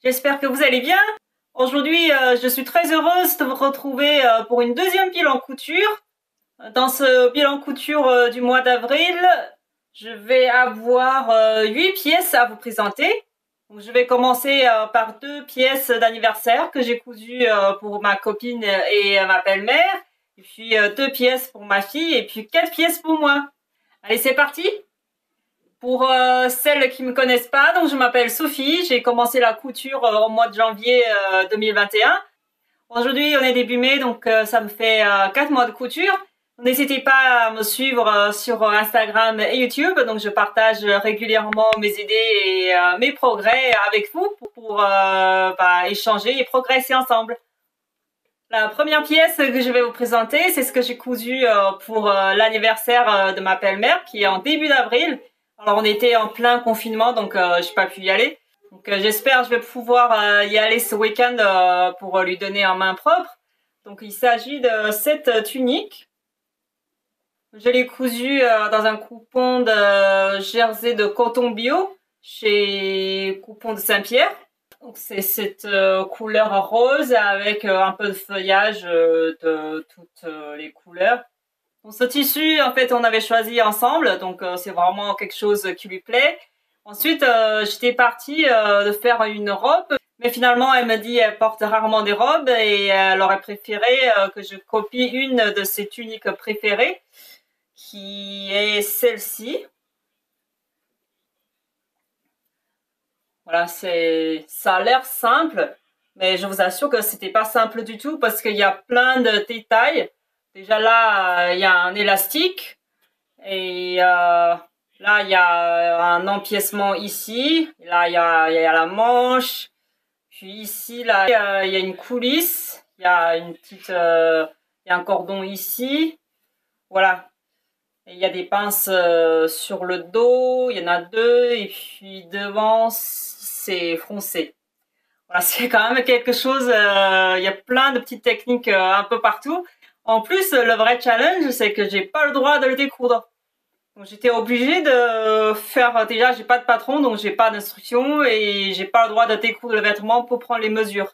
J'espère que vous allez bien. Aujourd'hui, je suis très heureuse de vous retrouver pour une deuxième pile en couture. Dans ce pile en couture du mois d'avril, je vais avoir 8 pièces à vous présenter. Donc, je vais commencer par 2 pièces d'anniversaire que j'ai cousues pour ma copine et ma belle-mère. Et puis 2 pièces pour ma fille et puis 4 pièces pour moi. Allez, c'est parti! Pour celles qui me connaissent pas, donc je m'appelle Sophie, j'ai commencé la couture au mois de janvier 2021. Aujourd'hui on est début mai, donc ça me fait 4 mois de couture. N'hésitez pas à me suivre sur Instagram et YouTube, donc je partage régulièrement mes idées et mes progrès avec vous pour échanger et progresser ensemble. La première pièce que je vais vous présenter, c'est ce que j'ai cousu pour l'anniversaire de ma belle-mère qui est en début d'avril. Alors on était en plein confinement, donc j'ai pas pu y aller. Donc j'espère que je vais pouvoir y aller ce week-end pour lui donner en main propre. Donc il s'agit de cette tunique. Je l'ai cousue dans un coupon de jersey de coton bio chez Coupon de Saint-Pierre. Donc c'est cette couleur rose avec un peu de feuillage de toutes les couleurs. Bon, ce tissu, en fait, on avait choisi ensemble, donc c'est vraiment quelque chose qui lui plaît. Ensuite, j'étais partie de faire une robe, mais finalement, elle me dit elle porte rarement des robes et elle aurait préféré que je copie une de ses tuniques préférées, qui est celle-ci. Voilà, ça a l'air simple, mais je vous assure que c'était pas simple du tout parce qu'il y a plein de détails. Déjà là, il y a un élastique et là, il y a un empiècement ici. Là, il y a la manche. Puis ici, là, il y a une coulisse. Il y a il y a un cordon ici. Voilà. Et il y a des pinces sur le dos. Il y en a deux. Et puis devant, c'est froncé. Voilà, c'est quand même quelque chose. Il y a plein de petites techniques un peu partout. En plus, le vrai challenge, c'est que j'ai pas le droit de le découdre. Donc j'étais obligée de faire, déjà j'ai pas de patron, donc j'ai pas d'instruction et j'ai pas le droit de découdre le vêtement pour prendre les mesures.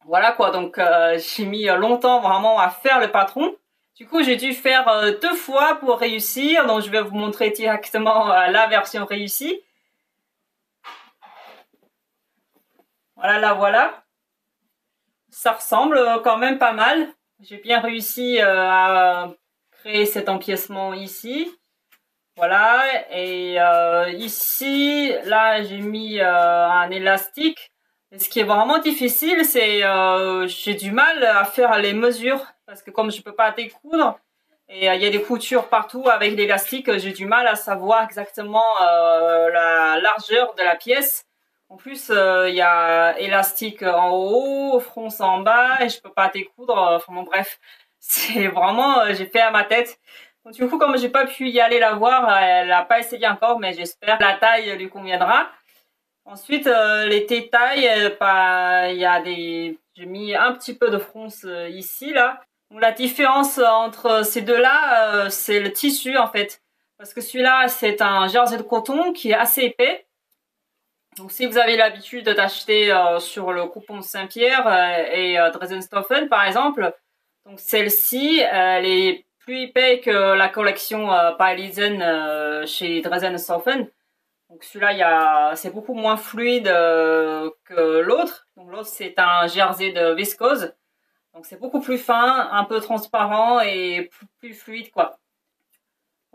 Voilà quoi, donc j'ai mis longtemps vraiment à faire le patron. Du coup j'ai dû faire 2 fois pour réussir, donc je vais vous montrer directement la version réussie. Voilà, la voilà. Ça ressemble quand même pas mal. J'ai bien réussi à créer cet empiècement ici. Voilà, et ici, là, j'ai mis un élastique. Et ce qui est vraiment difficile, c'est j'ai du mal à faire les mesures parce que comme je peux pas découdre et il y a des coutures partout avec l'élastique, j'ai du mal à savoir exactement la largeur de la pièce. En plus, il y a élastique en haut, fronce en bas et je peux pas découdre. Enfin bon, bref, c'est vraiment j'ai fait à ma tête. Donc, du coup, comme j'ai pas pu y aller la voir, elle a pas essayé encore, mais j'espère que la taille lui conviendra. Ensuite, les détails, il y a j'ai mis un petit peu de fronce ici, là. Donc, la différence entre ces deux-là, c'est le tissu, en fait. Parce que celui-là, c'est un jersey de coton qui est assez épais. Donc, si vous avez l'habitude d'acheter sur le coupon de Saint-Pierre et Dresdenstoffen, par exemple, donc celle-ci, elle est plus épais que la collection Pailisen chez Dresdenstoffen. Donc celui-là, c'est beaucoup moins fluide que l'autre. Donc l'autre, c'est un jersey de viscose. Donc c'est beaucoup plus fin, un peu transparent et plus fluide, quoi.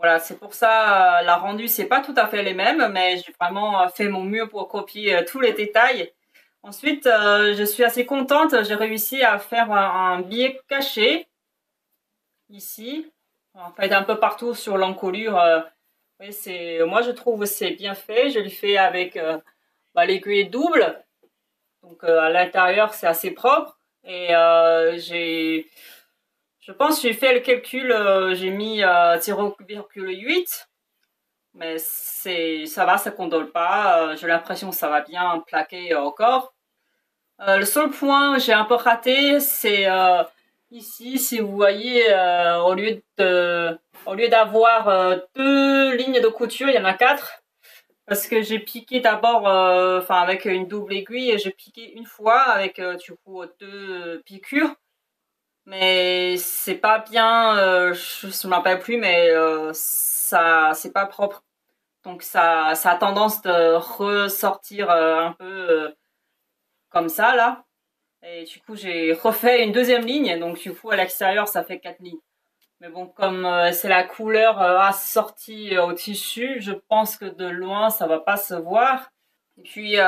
Voilà, c'est pour ça, la rendue, c'est pas tout à fait les mêmes, mais j'ai vraiment fait mon mieux pour copier tous les détails. Ensuite, je suis assez contente, j'ai réussi à faire un billet caché, ici, en fait un peu partout sur l'encolure. Oui, moi je trouve c'est bien fait, je l'ai fait avec l'aiguille double, donc à l'intérieur c'est assez propre, et je pense que j'ai fait le calcul, j'ai mis 0,8, mais ça va, ça condole pas. J'ai l'impression que ça va bien plaquer encore. Le seul point que j'ai un peu raté, c'est ici, si vous voyez, au lieu d'avoir 2 lignes de couture, il y en a 4. parce que j'ai piqué d'abord, enfin avec une double aiguille, et j'ai piqué une fois avec du coup 2 piqûres, mais c'est pas bien, je me rappelle plus, mais ça c'est pas propre, donc ça a tendance de ressortir un peu comme ça là, et du coup j'ai refait une deuxième ligne, donc du coup à l'extérieur ça fait 4 lignes. Mais bon, comme c'est la couleur assortie au tissu, je pense que de loin, ça va pas se voir. Et puis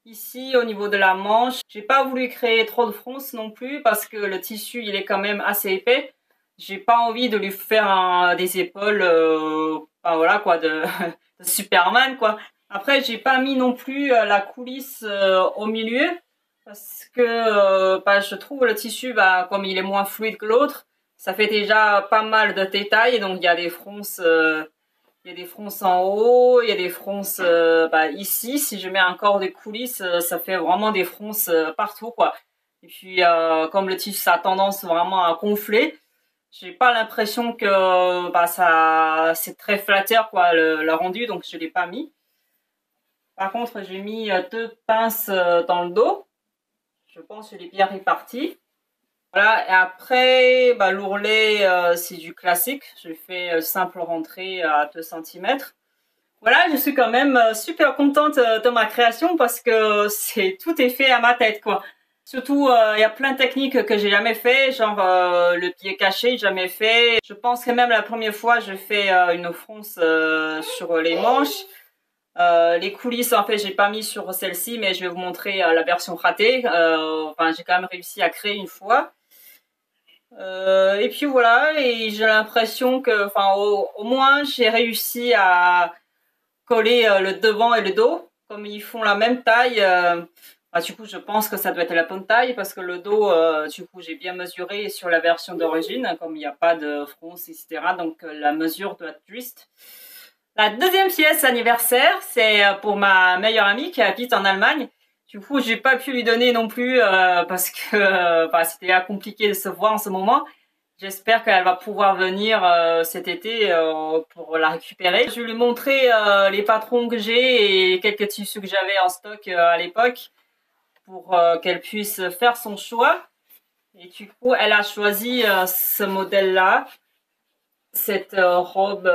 ici, au niveau de la manche, j'ai pas voulu créer trop de fronces non plus parce que le tissu, il est quand même assez épais. J'ai pas envie de lui faire des épaules, enfin voilà quoi, de Superman quoi. Après, j'ai pas mis non plus la coulisse au milieu parce que bah, je trouve le tissu, bah, comme il est moins fluide que l'autre, ça fait déjà pas mal de détails. Donc il y a des fronces, il y a des fronces en haut, il y a des fronces bah, ici. Si je mets encore des coulisses, ça fait vraiment des fronces partout quoi. Et puis comme le tissu ça a tendance vraiment à gonfler, j'ai pas l'impression que bah ça c'est très flatteur quoi le rendu, donc je l'ai pas mis. Par contre, j'ai mis 2 pinces dans le dos. Je pense que je l'ai bien réparti. Voilà, et après, bah, l'ourlet, c'est du classique. Je fais simple rentrée à 2 cm. Voilà, je suis quand même super contente de ma création parce que tout est fait à ma tête, quoi. Surtout, il y a plein de techniques que j'ai jamais fait, genre le pied caché, jamais fait. Je pense que même la première fois, je fais une fronce sur les manches. Les coulisses, en fait, j'ai pas mis sur celle-ci, mais je vais vous montrer la version ratée. Enfin, j'ai quand même réussi à créer une fois. Et puis voilà, et j'ai l'impression que, enfin, au moins, j'ai réussi à coller le devant et le dos, comme ils font la même taille. Bah, du coup, je pense que ça doit être la bonne taille parce que le dos, du coup, j'ai bien mesuré sur la version d'origine, comme il n'y a pas de fronce, etc. Donc, la mesure doit être juste. La deuxième pièce anniversaire, c'est pour ma meilleure amie qui habite en Allemagne. Du coup, j'ai pas pu lui donner non plus parce que bah, c'était compliqué de se voir en ce moment. J'espère qu'elle va pouvoir venir cet été pour la récupérer. Je vais lui montrer les patrons que j'ai et quelques tissus que j'avais en stock à l'époque pour qu'elle puisse faire son choix. Et du coup, elle a choisi ce modèle-là, cette robe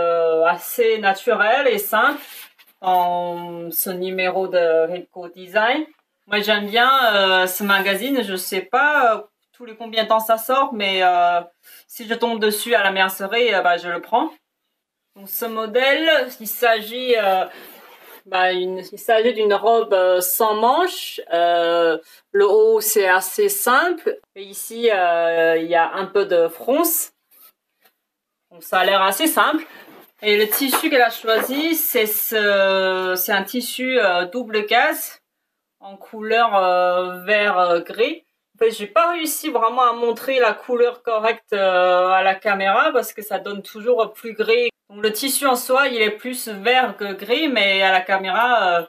assez naturelle et simple en ce numéro de Rico Design. Moi, j'aime bien ce magazine. Je sais pas tous les combien de temps ça sort, mais si je tombe dessus à la mercerie, bah, je le prends. Donc, ce modèle, il s'agit d'une robe sans manches. Le haut, c'est assez simple. Et ici, il y a un peu de fronce. Donc, ça a l'air assez simple. Et le tissu qu'elle a choisi, c'est un tissu double gaze en couleur vert gris. En fait, j'ai pas réussi vraiment à montrer la couleur correcte à la caméra parce que ça donne toujours plus gris. Donc le tissu en soi, il est plus vert que gris, mais à la caméra,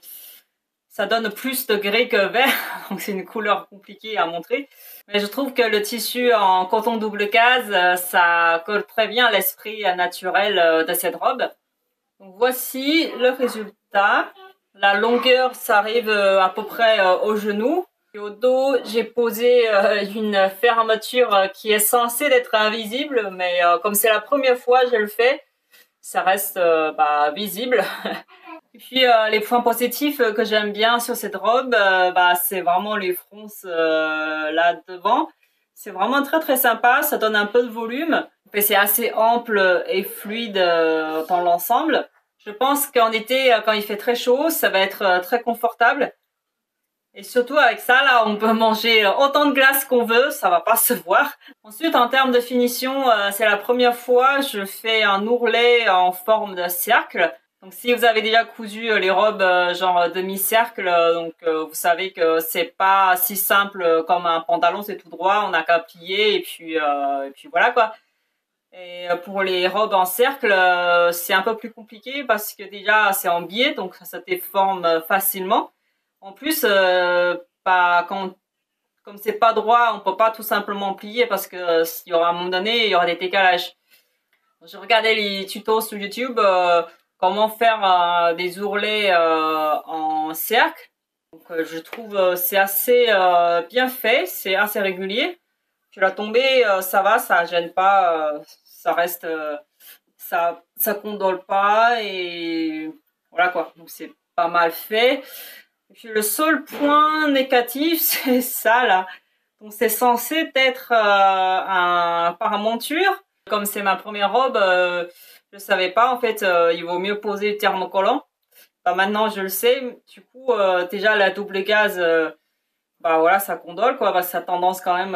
ça donne plus de gris que vert. Donc c'est une couleur compliquée à montrer. Mais je trouve que le tissu en coton double gaze, ça colle très bien à l'esprit naturel de cette robe. Donc voici le résultat. La longueur, ça arrive à peu près au genou. Et au dos, j'ai posé une fermeture qui est censée être invisible, mais comme c'est la première fois que je le fais, ça reste bah, visible. Et puis les points positifs que j'aime bien sur cette robe, bah, c'est vraiment les fronces là devant. C'est vraiment très très sympa, ça donne un peu de volume. Et c'est assez ample et fluide dans l'ensemble. Je pense qu'en été, quand il fait très chaud, ça va être très confortable. Et surtout avec ça, là, on peut manger autant de glace qu'on veut, ça va pas se voir. Ensuite, en termes de finition, c'est la première fois que je fais un ourlet en forme de cercle. Donc si vous avez déjà cousu les robes genre demi-cercle, vous savez que c'est pas si simple comme un pantalon, c'est tout droit, on n'a qu'à plier et puis voilà quoi. Et pour les robes en cercle, c'est un peu plus compliqué parce que déjà c'est en biais, donc ça se déforme facilement. En plus, comme c'est pas droit, on peut pas tout simplement plier parce que il y aura à un moment donné, il y aura des décalages. Je regardais les tutos sur YouTube. comment faire des ourlets en cercle. Donc je trouve c'est assez bien fait, c'est assez régulier. Puis la tombée, ça va, ça gêne pas, ça reste, ça condole pas et voilà quoi. Donc c'est pas mal fait. Et puis le seul point négatif, c'est ça là. Donc c'est censé être un paramonture. Comme c'est ma première robe, je savais pas en fait. Il vaut mieux poser thermocollant. Bah, maintenant je le sais. Du coup déjà la double gaz, bah voilà ça condole quoi. Parce que ça a tendance quand même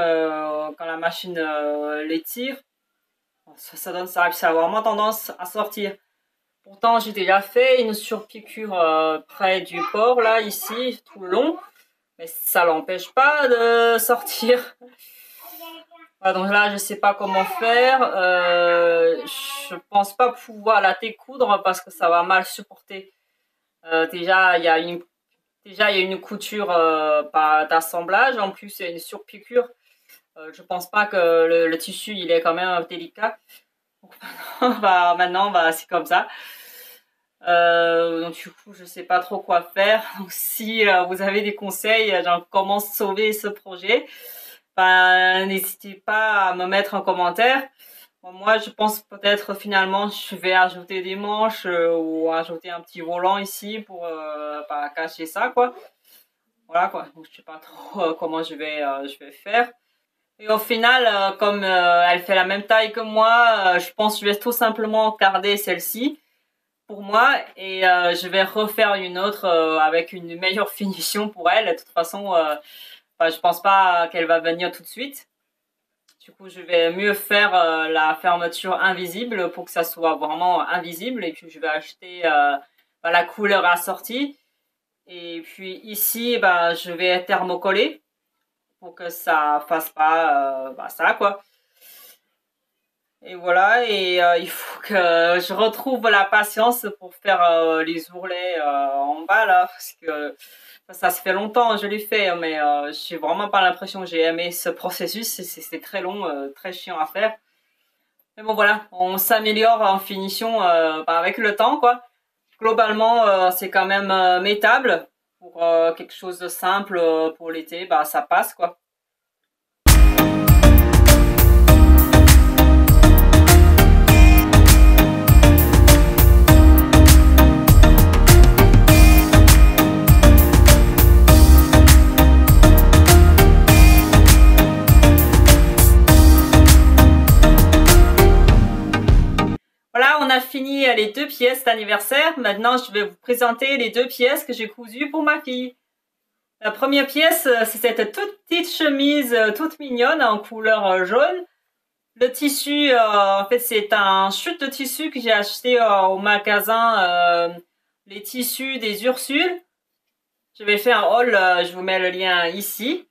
quand la machine les tire, ça donne ça a vraiment tendance à sortir. Pourtant j'ai déjà fait une surpiqûre près du port là ici tout le long. Mais ça l'empêche pas de sortir. Voilà, donc là, je sais pas comment faire. Je pense pas pouvoir la découdre parce que ça va mal supporter. Déjà, il y a une couture d'assemblage. En plus, il y a une surpiqûre. Je pense pas que le tissu, il est quand même délicat. Donc, maintenant, c'est comme ça. Donc du coup, je sais pas trop quoi faire. Donc si vous avez des conseils, genre comment sauver ce projet, n'hésitez pas à me mettre en commentaire. Bon, moi, je pense peut-être finalement, je vais ajouter des manches ou ajouter un petit volant ici pour cacher ça, quoi. Voilà, quoi. Donc je sais pas trop comment je vais faire. Et au final, comme elle fait la même taille que moi, je pense que je vais tout simplement garder celle-ci pour moi et je vais refaire une autre avec une meilleure finition pour elle. De toute façon, je pense pas qu'elle va venir tout de suite. Du coup, je vais mieux faire la fermeture invisible pour que ça soit vraiment invisible. Et puis, je vais acheter la couleur assortie. Et puis ici, je vais thermocoller pour que ça fasse pas ça, quoi. Et voilà, et il faut que je retrouve la patience pour faire les ourlets en bas là, parce que ça se fait longtemps, je l'ai fait, mais j'ai vraiment pas l'impression que j'ai aimé ce processus, c'est très long, très chiant à faire. Mais bon voilà, on s'améliore en finition avec le temps quoi. Globalement, c'est quand même mettable pour quelque chose de simple pour l'été, ça passe quoi. Voilà, on a fini les 2 pièces d'anniversaire. Maintenant, je vais vous présenter les 2 pièces que j'ai cousues pour ma fille. La première pièce, c'est cette toute petite chemise toute mignonne en couleur jaune. Le tissu, en fait, c'est un chute de tissu que j'ai acheté au magasin Les Tissus des Ursules. Je vais faire un haul, je vous mets le lien ici.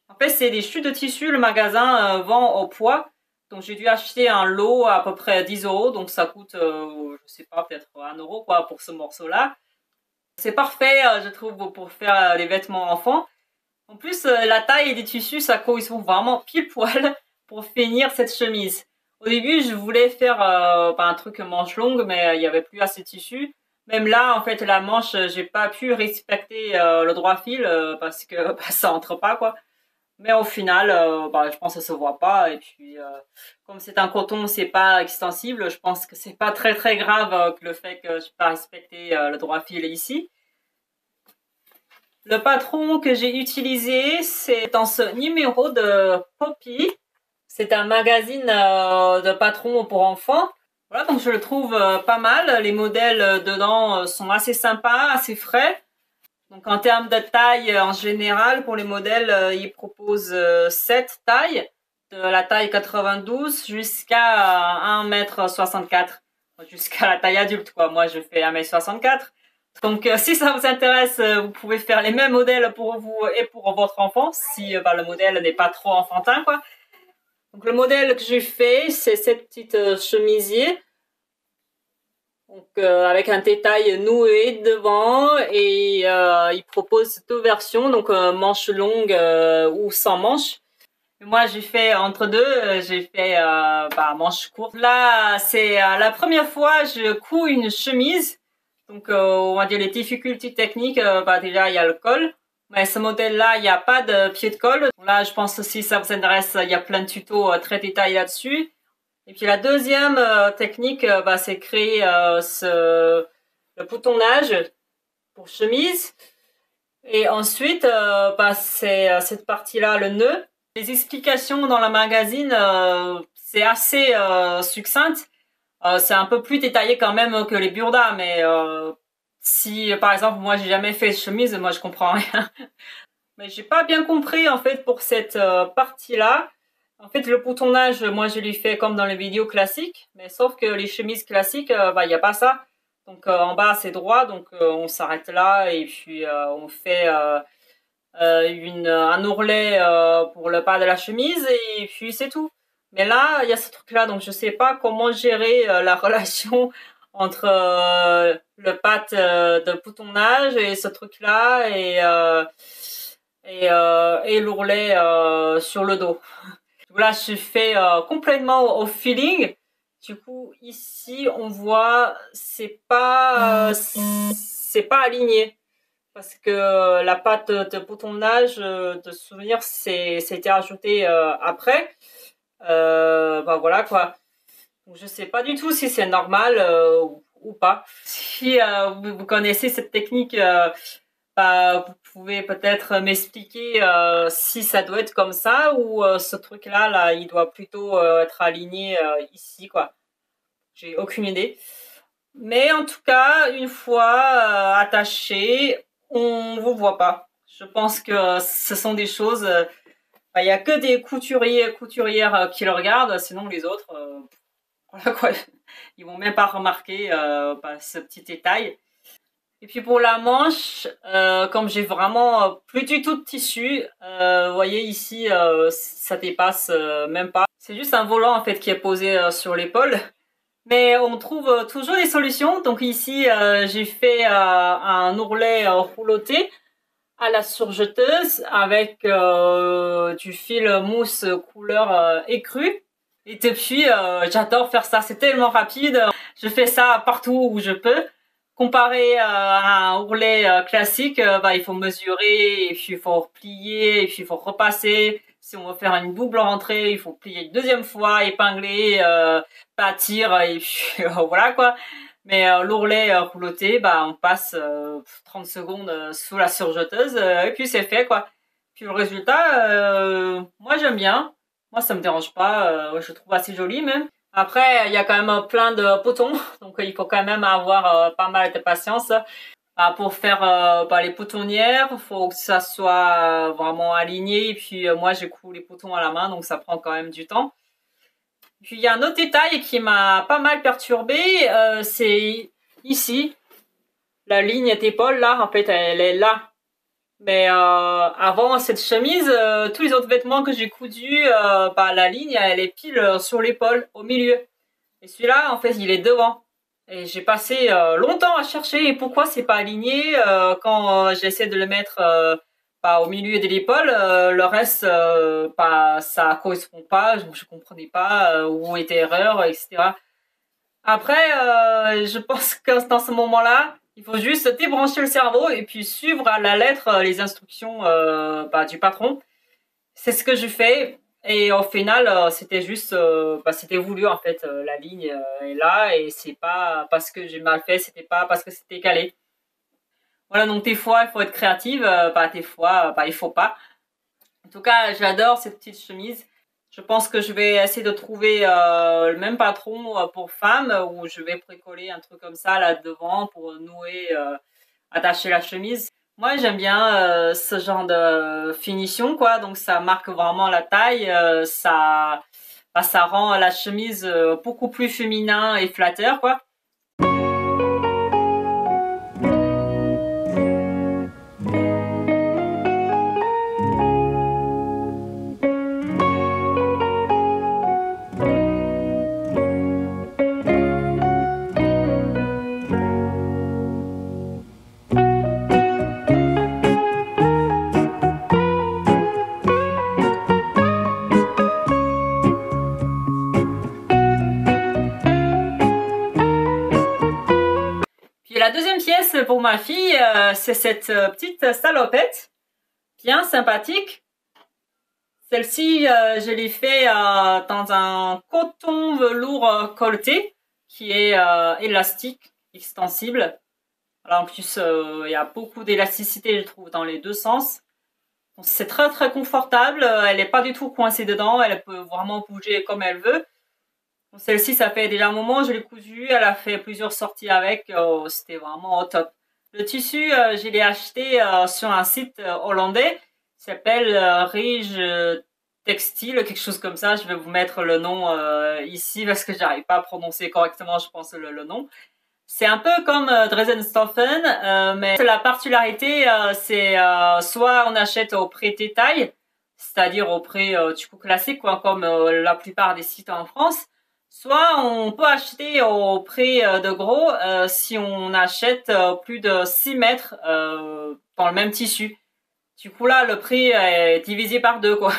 En fait, c'est des chutes de tissu, le magasin vend au poids. Donc j'ai dû acheter un lot à peu près 10 €, donc ça coûte, je sais pas, peut-être 1 € quoi pour ce morceau-là. C'est parfait, je trouve, pour faire les vêtements enfants. En plus, la taille des tissus, ça correspond vraiment pile poil pour finir cette chemise. Au début, je voulais faire un truc manche longue, mais il n'y avait plus assez de tissu. Même là, en fait, la manche, j'ai pas pu respecter le droit fil parce que ça entre pas quoi. Mais au final, je pense que ça se voit pas. Et puis, comme c'est un coton, c'est pas extensible. Je pense que c'est pas très très grave que le fait que je n'ai pas respecté le droit fil ici. Le patron que j'ai utilisé, c'est dans ce numéro de Poppy. C'est un magazine de patron pour enfants. Voilà, donc je le trouve pas mal. Les modèles dedans sont assez sympas, assez frais. Donc en termes de taille, en général, pour les modèles, ils proposent 7 tailles, de la taille 92 jusqu'à 1,64 m, jusqu'à la taille adulte, quoi. Moi, je fais 1,64 m. Donc si ça vous intéresse, vous pouvez faire les mêmes modèles pour vous et pour votre enfant, si le modèle n'est pas trop enfantin, quoi. Donc le modèle que j'ai fait, c'est cette petite chemisier. Donc avec un détail noué devant et il propose deux versions, donc manche longue ou sans manche. Moi, j'ai fait entre deux, j'ai fait manche courte. Là, c'est la première fois je couds une chemise. Donc, on va dire les difficultés techniques. Déjà, il y a le col. Mais ce modèle-là, il n'y a pas de pied de colle. Là, je pense que si ça vous intéresse, il y a plein de tutos très détaillés là-dessus. Et puis la deuxième technique, c'est créer le boutonnage pour chemise. Et ensuite, c'est cette partie-là, le nœud. Les explications dans le magazine, c'est assez succincte. C'est un peu plus détaillé quand même que les burdas, mais si par exemple moi j'ai jamais fait de chemise, moi je comprends rien. Mais j'ai pas bien compris en fait pour cette partie-là. En fait, le boutonnage, moi je l'ai fait comme dans les vidéos classiques, mais sauf que les chemises classiques, il y a pas ça. Donc en bas c'est droit, donc on s'arrête là et puis on fait un ourlet pour le bas de la chemise et puis c'est tout. Mais là, il y a ce truc-là, donc je sais pas comment gérer la relation entre le pat de boutonnage et ce truc-là et l'ourlet sur le dos. Donc là, je fais complètement au feeling. Du coup, ici, on voit, c'est pas aligné. Parce que la pâte de boutonnage de souvenir, c'était ajouté après. Voilà quoi. Donc, je sais pas du tout si c'est normal ou pas. Si vous connaissez cette technique, vous pouvez peut-être m'expliquer si ça doit être comme ça ou ce truc-là, là, il doit plutôt être aligné ici, quoi. J'ai aucune idée. Mais en tout cas, une fois attaché, on vous voit pas. Je pense que ce sont des choses. Il y a que des couturières qui le regardent, sinon les autres, voilà quoi, ils vont même pas remarquer ce petit détail. Et puis pour la manche, comme j'ai vraiment plus du tout de tissu, vous voyez ici, ça dépasse même pas. C'est juste un volant en fait qui est posé sur l'épaule. Mais on trouve toujours des solutions. Donc ici, j'ai fait un ourlet rouloté à la surjeteuse avec du fil mousse couleur écrue. Et depuis, j'adore faire ça. C'est tellement rapide. Je fais ça partout où je peux. Comparé à un ourlet classique, il faut mesurer, et puis il faut replier, et puis il faut repasser. Si on veut faire une double rentrée, il faut plier une deuxième fois, épingler, bâtir, et puis voilà quoi. Mais l'ourlet rouloté, on passe 30 secondes sous la surjeteuse, et puis c'est fait quoi. Puis le résultat, moi j'aime bien. Moi ça me dérange pas, je trouve assez joli même. Après, il y a quand même plein de boutons, donc il faut quand même avoir pas mal de patience. Pour faire les boutonnières, il faut que ça soit vraiment aligné. Et puis moi, je couds les boutons à la main, donc ça prend quand même du temps. Puis il y a un autre détail qui m'a pas mal perturbé, c'est ici. La ligne d'épaule, là, en fait, elle est là. Mais avant cette chemise, tous les autres vêtements que j'ai cousus, la ligne, elle est pile sur l'épaule, au milieu. Et celui-là, en fait, il est devant. Et j'ai passé longtemps à chercher pourquoi c'est pas aligné quand j'essaie de le mettre au milieu de l'épaule. Le reste, ça correspond pas. Je comprenais pas où était l'erreur, etc. Après, je pense que dans ce moment-là, il faut juste débrancher le cerveau et puis suivre à la lettre les instructions du patron. C'est ce que je fais. Et au final, c'était juste, c'était voulu en fait. La ligne est là et c'est pas parce que j'ai mal fait, c'était pas parce que c'était calé. Voilà, donc des fois, il faut être créative, des fois, il faut pas. En tout cas, j'adore cette petite chemise. Je pense que je vais essayer de trouver le même patron pour femmes où je vais bricoler un truc comme ça là devant pour nouer, attacher la chemise. Moi, j'aime bien ce genre de finition, quoi. Donc, ça marque vraiment la taille. Ça rend la chemise beaucoup plus féminin et flatteur, quoi. pour ma fille, c'est cette petite salopette, bien sympathique. Celle-ci, je l'ai fait dans un coton velours colleté, qui est élastique, extensible. Alors en plus, il y a beaucoup d'élasticité, je trouve, dans les deux sens. C'est très très confortable, elle n'est pas du tout coincée dedans, elle peut vraiment bouger comme elle veut. Celle-ci, ça fait déjà un moment, je l'ai cousue, elle a fait plusieurs sorties avec, c'était vraiment au top. Le tissu, je l'ai acheté sur un site hollandais, il s'appelle Rige Textile, quelque chose comme ça. Je vais vous mettre le nom ici parce que j'arrive pas à prononcer correctement, je pense, le nom. C'est un peu comme Dresdenstoffen, mais la particularité, c'est soit on achète au prix détail, c'est-à-dire au prix du coup classique, quoi, comme la plupart des sites en France, soit on peut acheter au prix de gros si on achète plus de 6 mètres dans le même tissu. Du coup là, le prix est divisé par deux, quoi.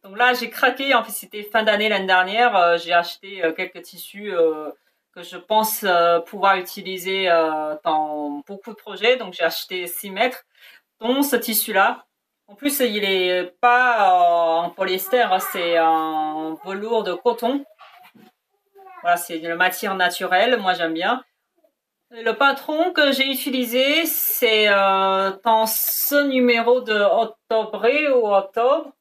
Donc là, j'ai craqué. En fait, c'était fin d'année l'année dernière. J'ai acheté quelques tissus que je pense pouvoir utiliser dans beaucoup de projets. Donc j'ai acheté 6 mètres, dont ce tissu-là. En plus, il est pas en polyester, hein, c'est en velours de coton. Voilà, c'est une matière naturelle. Moi, j'aime bien. Et le patron que j'ai utilisé, c'est dans ce numéro de octobre ou octobre.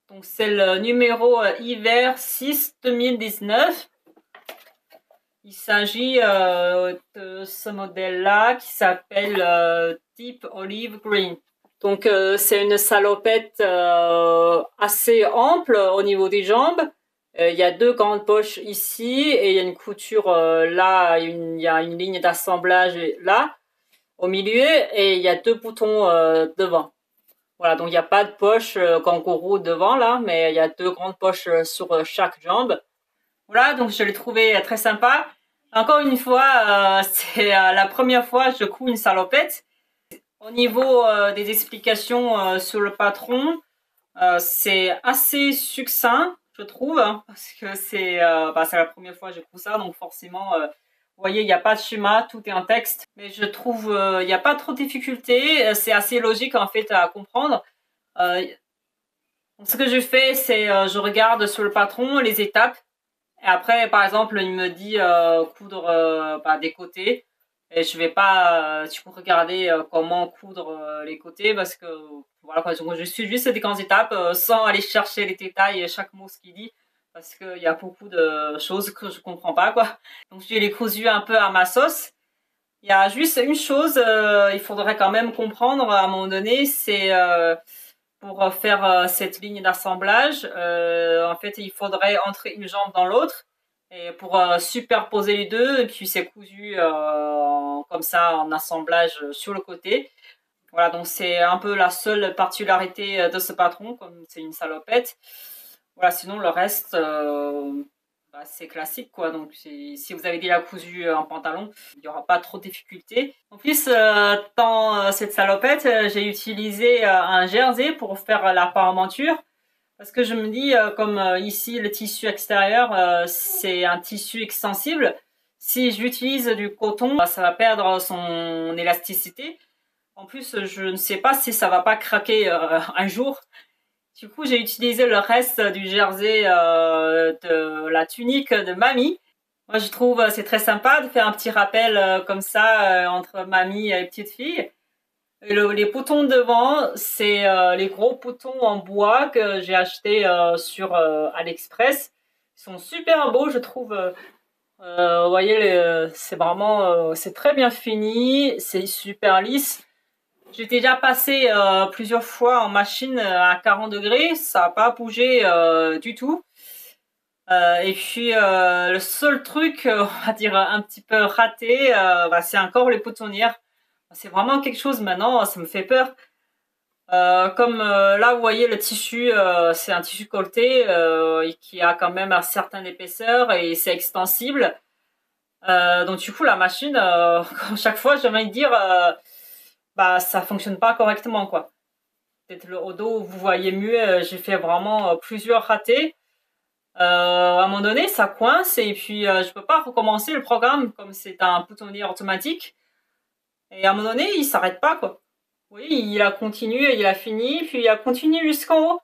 Donc c'est le numéro hiver 6 2019. Il s'agit de ce modèle-là qui s'appelle Deep Olive Green. Donc c'est une salopette assez ample au niveau des jambes. Il y a deux grandes poches ici et il y a une couture là, il y a une ligne d'assemblage là au milieu et il y a deux boutons devant. Voilà, donc il n'y a pas de poche kangourou devant là, mais il y a deux grandes poches sur chaque jambe. Voilà, donc je l'ai trouvé très sympa. Encore une fois, c'est la première fois que je couds une salopette. Au niveau des explications sur le patron, c'est assez succinct, je trouve, hein, parce que c'est la première fois que je couds ça, donc forcément, vous voyez, il n'y a pas de schéma, tout est en texte. Mais je trouve il n'y a pas trop de difficultés, c'est assez logique en fait à comprendre. Ce que je fais, c'est je regarde sur le patron les étapes. Et après, par exemple, il me dit coudre des côtés. Et je vais pas regarder comment coudre les côtés parce que voilà quoi, je suis juste des grandes étapes sans aller chercher les détails et chaque mot ce qu'il dit parce qu'il y a beaucoup de choses que je comprends pas quoi. Donc je les cousu un peu à ma sauce. Il y a juste une chose, il faudrait quand même comprendre à un moment donné, c'est pour faire cette ligne d'assemblage, en fait, il faudrait entrer une jambe dans l'autre et pour superposer les deux, et puis c'est cousu comme ça en assemblage sur le côté. Voilà, donc c'est un peu la seule particularité de ce patron, comme c'est une salopette. Voilà, sinon le reste, c'est classique quoi. Donc si vous avez déjà cousu un pantalon, il n'y aura pas trop de difficultés. En plus, dans cette salopette, j'ai utilisé un jersey pour faire la parementure. Parce que je me dis, comme ici le tissu extérieur, c'est un tissu extensible. Si j'utilise du coton, ça va perdre son élasticité. En plus, je ne sais pas si ça va pas craquer un jour. Du coup, j'ai utilisé le reste du jersey de la tunique de mamie. Moi, je trouve c'est très sympa de faire un petit rappel comme ça entre mamie et petite fille. Et les boutons devant, c'est les gros boutons en bois que j'ai acheté sur AliExpress. Ils sont super beaux, je trouve. Vous voyez, c'est vraiment, c'est très bien fini, c'est super lisse. J'ai déjà passé plusieurs fois en machine à 40 degrés, ça n'a pas bougé du tout. Et puis le seul truc, on va dire un petit peu raté, c'est encore les boutonnières. C'est vraiment quelque chose maintenant, ça me fait peur. Comme là, vous voyez le tissu, c'est un tissu colleté qui a quand même une certaine épaisseur et c'est extensible. Donc du coup, la machine, chaque fois, j'ai envie de dire, ça fonctionne pas correctement quoi. Peut-être le haut dos, vous voyez mieux, j'ai fait vraiment plusieurs ratés. À un moment donné, ça coince et puis je peux pas recommencer le programme comme c'est un boutonnière automatique. Et à un moment donné, il s'arrête pas, quoi. Oui, il a continué, il a fini, puis il a continué jusqu'en haut.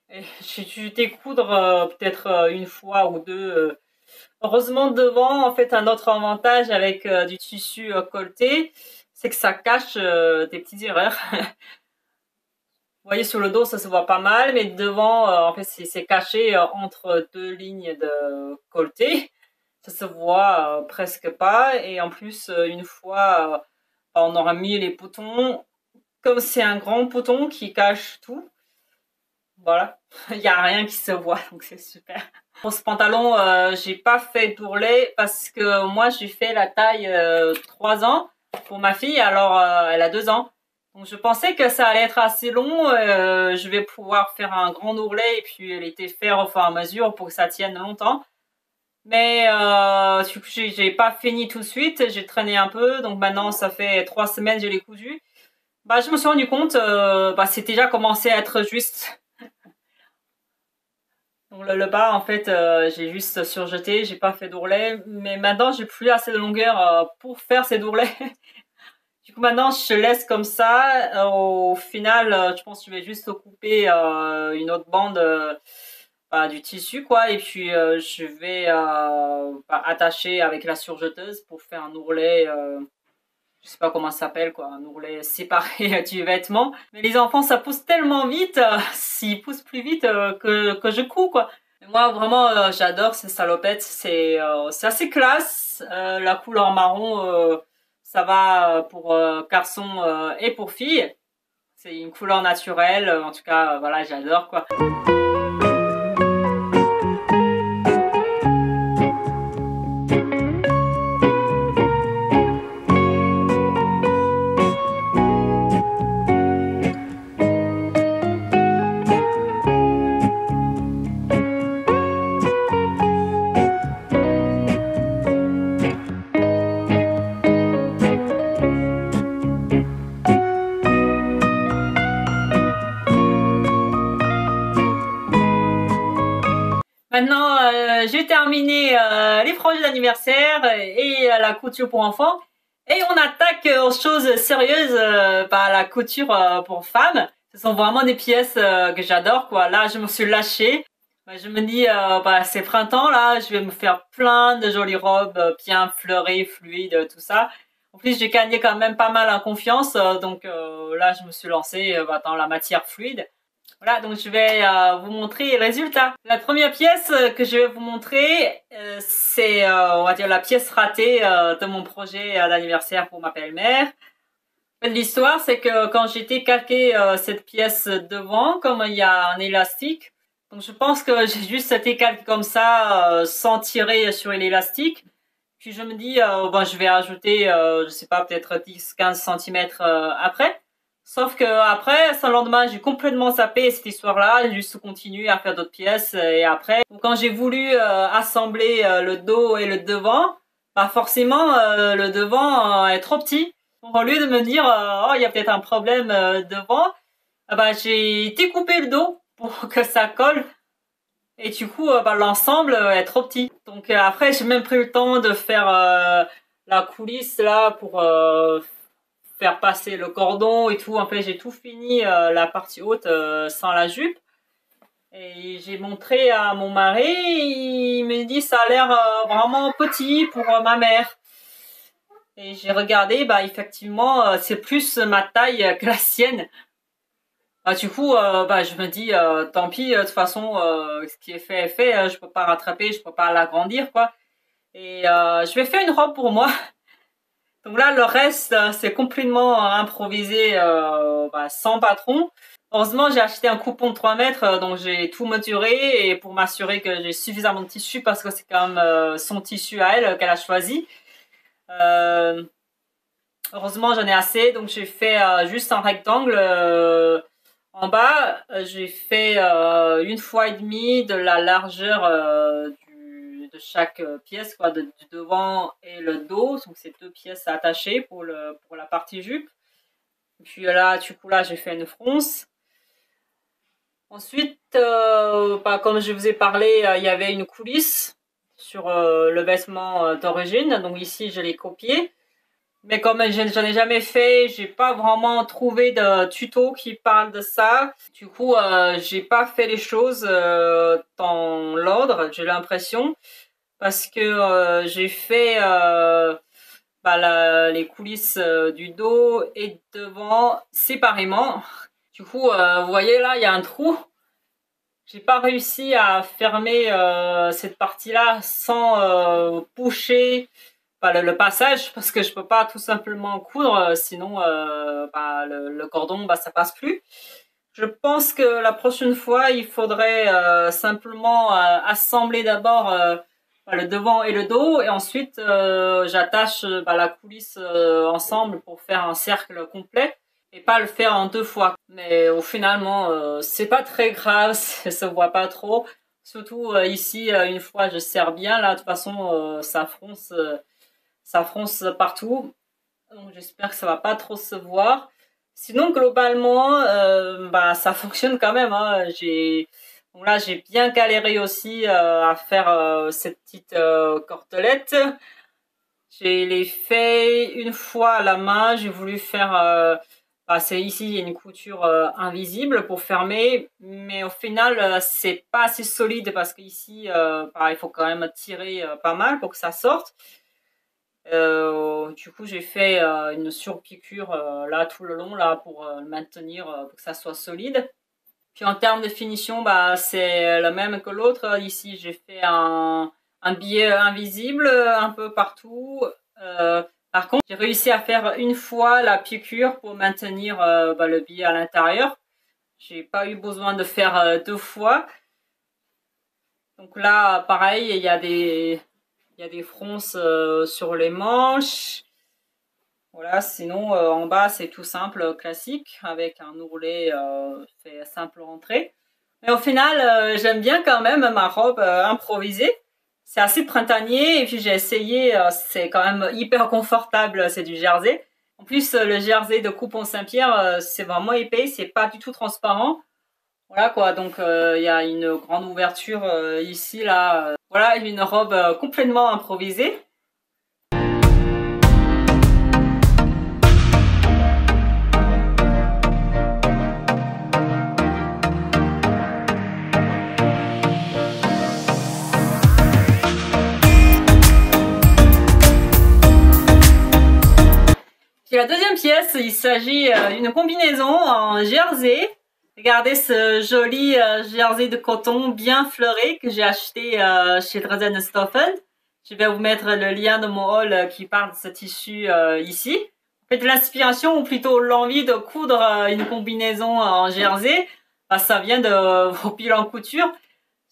Et j'ai dû découdre peut-être une fois ou deux. Heureusement, devant, en fait, un autre avantage avec du tissu colleté, c'est que ça cache des petites erreurs. Vous voyez, sur le dos, ça se voit pas mal, mais devant, en fait, c'est caché entre deux lignes de colleté. Ça se voit presque pas. Et en plus, une fois, on aura mis les boutons. Comme c'est un grand bouton qui cache tout, voilà, il n'y a rien qui se voit, donc c'est super. Pour ce pantalon, j'ai pas fait d'ourlet parce que moi j'ai fait la taille 3 ans pour ma fille, alors elle a 2 ans. Donc je pensais que ça allait être assez long, je vais pouvoir faire un grand ourlet et puis l'été faire au fur et à mesure pour que ça tienne longtemps. Mais du coup, j'ai pas fini tout de suite, j'ai traîné un peu, donc maintenant ça fait 3 semaines que je l'ai cousu. Bah, je me suis rendu compte, c'est déjà commencé à être juste. Donc le bas, en fait, j'ai juste surjeté, j'ai pas fait d'ourlet, mais maintenant j'ai plus assez de longueur pour faire ces ourlets. Du coup, maintenant je laisse comme ça. Au final, je pense que je vais juste couper une autre bande du tissu, quoi, et puis je vais attacher avec la surjeteuse pour faire un ourlet. Je sais pas comment ça s'appelle, quoi, un ourlet séparé du vêtement. Mais les enfants, ça pousse tellement vite, s'ils poussent plus vite que je couds, quoi. Et moi, vraiment, j'adore ces salopettes. C'est assez classe. La couleur marron, ça va pour garçon et pour fille. C'est une couleur naturelle. En tout cas, voilà, j'adore, quoi. Maintenant, j'ai terminé les projets d'anniversaire et la couture pour enfants. Et on attaque aux choses sérieuses, la couture pour femmes. Ce sont vraiment des pièces que j'adore, quoi. Là, je me suis lâchée. Je me dis, c'est printemps, là, je vais me faire plein de jolies robes bien fleuries, fluides, tout ça. En plus, j'ai gagné quand même pas mal en confiance, donc là, je me suis lancée dans la matière fluide. Voilà, donc je vais vous montrer les résultats. La première pièce que je vais vous montrer, c'est, on va dire, la pièce ratée de mon projet d'anniversaire pour ma belle-mère. L'histoire, c'est que quand j'étais calqué cette pièce devant, comme il y a un élastique, donc je pense que j'ai juste été calqué comme ça, sans tirer sur l'élastique. Puis je me dis, je vais ajouter, je sais pas, peut-être 10-15 centimètres après. Sauf que après, le lendemain, j'ai complètement zappé cette histoire-là. J'ai juste continué à faire d'autres pièces. Et après, donc, quand j'ai voulu assembler le dos et le devant, forcément, le devant est trop petit. Donc, au lieu de me dire, oh, il y a peut-être un problème devant, j'ai découpé le dos pour que ça colle. Et du coup, l'ensemble est trop petit. Donc après, j'ai même pris le temps de faire la coulisse là pour faire passer le cordon et tout. En fait, j'ai tout fini la partie haute sans la jupe. Et j'ai montré à mon mari, il me dit ça a l'air vraiment petit pour ma mère. Et j'ai regardé, effectivement, c'est plus ma taille que la sienne. Du coup, je me dis, tant pis, de toute façon, ce qui est fait est fait, je peux pas rattraper, je peux pas l'agrandir, quoi. Et je vais faire une robe pour moi. Donc là, le reste, c'est complètement improvisé, sans patron. Heureusement, j'ai acheté un coupon de 3 mètres, donc j'ai tout mesuré et pour m'assurer que j'ai suffisamment de tissu parce que c'est quand même son tissu à elle qu'elle a choisi. Euh, Heureusement, j'en ai assez, donc j'ai fait juste un rectangle. En bas, j'ai fait 1,5 fois de la largeur de chaque pièce, quoi, du devant et le dos. Donc c'est 2 pièces attachées pour la partie jupe. Et puis là, du coup, là, j'ai fait une fronce. Ensuite, comme je vous ai parlé, il y avait une coulisse sur le vêtement d'origine. Donc ici, je l'ai copié. Mais comme j'en ai jamais fait, j'ai pas vraiment trouvé de tuto qui parle de ça. Du coup, j'ai pas fait les choses dans l'ordre, j'ai l'impression, parce que j'ai fait les coulisses du dos et devant séparément. Du coup, vous voyez là, il y a un trou. J'ai pas réussi à fermer cette partie-là sans boucher le passage parce que je peux pas tout simplement coudre, sinon le cordon ça passe plus. Je pense que la prochaine fois il faudrait simplement assembler d'abord le devant et le dos et ensuite j'attache la coulisse ensemble pour faire un cercle complet et pas le faire en deux fois. Mais finalement c'est pas très grave, ça se voit pas trop. Surtout ici, une fois je serre bien là, de toute façon ça fronce partout. Donc j'espère que ça va pas trop se voir. Sinon globalement, ça fonctionne quand même. Hein. Donc là j'ai bien galéré aussi à faire cette petite cordelette. J'ai les fait une fois à la main. J'ai voulu faire c'est ici il y a une couture invisible pour fermer, mais au final c'est pas assez solide parce qu'ici il faut quand même tirer pas mal pour que ça sorte. Du coup, j'ai fait une surpiqûre là tout le long là pour le maintenir pour que ça soit solide. Puis en termes de finition, c'est le même que l'autre. Ici, j'ai fait un billet invisible un peu partout. Par contre, j'ai réussi à faire une fois la piqûre pour maintenir le billet à l'intérieur. J'ai pas eu besoin de faire deux fois. Donc là, pareil, il y a des fronces sur les manches. Voilà, sinon en bas c'est tout simple, classique, avec un ourlet fait simple rentrée. Mais au final, j'aime bien quand même ma robe improvisée. C'est assez printanier et puis j'ai essayé, c'est quand même hyper confortable, c'est du jersey. En plus, le jersey de Coupon-Saint-Pierre, c'est vraiment épais, c'est pas du tout transparent. Voilà quoi, donc il y a une grande ouverture ici, là. Voilà, une robe complètement improvisée. Puis la deuxième pièce, il s'agit d'une combinaison en jersey. Regardez ce joli jersey de coton bien fleuré que j'ai acheté chez Dresden Stoffen. Je vais vous mettre le lien de mon haul qui parle de ce tissu ici. En fait, l'inspiration ou plutôt l'envie de coudre une combinaison en jersey, ça vient de vos piles en couture.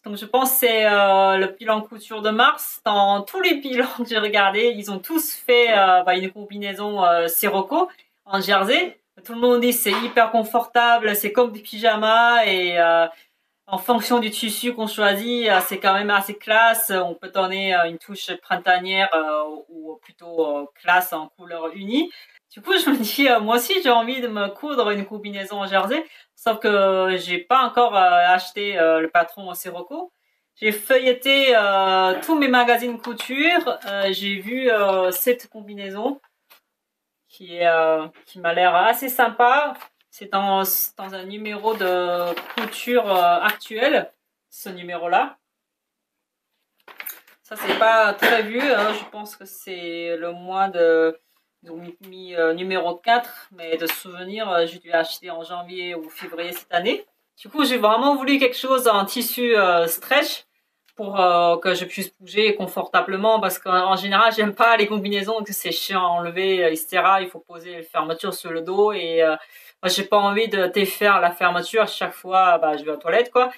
Donc je pense que c'est le bilan couture de mars. Dans tous les bilans que j'ai regardés, ils ont tous fait une combinaison Sirocco en jersey. Tout le monde dit c'est hyper confortable, c'est comme des pyjamas et en fonction du tissu qu'on choisit, c'est quand même assez classe. On peut donner une touche printanière ou plutôt classe en couleur unie. Du coup, je me dis, moi aussi, j'ai envie de me coudre une combinaison en jersey, sauf que j'ai pas encore acheté le patron Sirocco. J'ai feuilleté tous mes magazines couture. J'ai vu cette combinaison qui m'a l'air assez sympa. C'est dans un numéro de couture actuel, ce numéro-là. Ça, c'est pas très vu. Hein. Je pense que c'est le mois de... Ils ont mis numéro 4, mais de souvenir, j'ai dû acheter en janvier ou février cette année. Du coup, j'ai vraiment voulu quelque chose en tissu stretch pour que je puisse bouger confortablement parce qu'en général, j'aime pas les combinaisons, que c'est chiant à enlever, etc. Il faut poser la fermeture sur le dos et moi, j'ai pas envie de défaire la fermeture à chaque fois, je vais aux toilettes, quoi.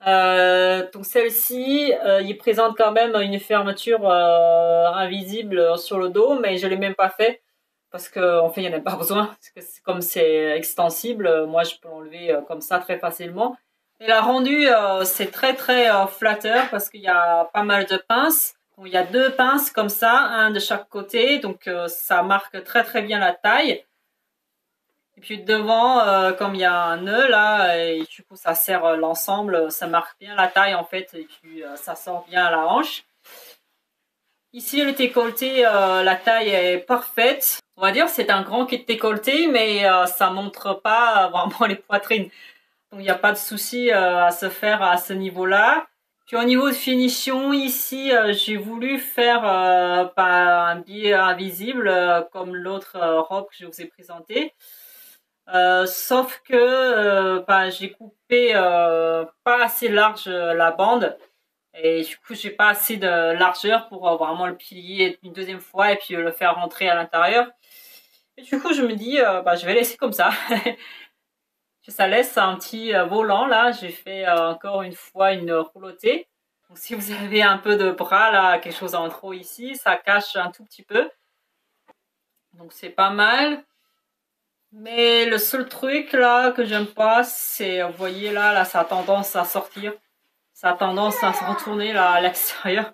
Donc celle-ci, il présente quand même une fermeture invisible sur le dos, mais je l'ai même pas fait parce que en fait il n'y en a pas besoin. Parce que comme c'est extensible, moi je peux l'enlever comme ça très facilement. Et la rendu, c'est très très flatteur parce qu'il y a pas mal de pinces. Donc, il y a deux pinces comme ça, un de chaque côté, donc ça marque très très bien la taille. Et puis devant, comme il y a un nœud là, et du coup ça serre l'ensemble, ça marque bien la taille en fait, et puis ça sort bien à la hanche. Ici, le décolleté, la taille est parfaite. On va dire c'est un grand kit décolleté, mais ça montre pas vraiment les poitrines. Donc, il n'y a pas de souci à se faire à ce niveau-là. Puis, au niveau de finition, ici, j'ai voulu faire pas un biais invisible comme l'autre robe que je vous ai présentée. Sauf que j'ai coupé pas assez large la bande. Et du coup, j'ai pas assez de largeur pour vraiment le plier une deuxième fois et puis le faire rentrer à l'intérieur. Et du coup, je me dis, je vais laisser comme ça. Ça laisse un petit volant là. J'ai fait encore une fois une roulottée. Donc, si vous avez un peu de bras là, quelque chose en trop ici, ça cache un tout petit peu. Donc, c'est pas mal. Mais le seul truc là que j'aime pas, c'est, vous voyez là, ça a tendance à sortir. Ça a tendance à se retourner là à l'extérieur.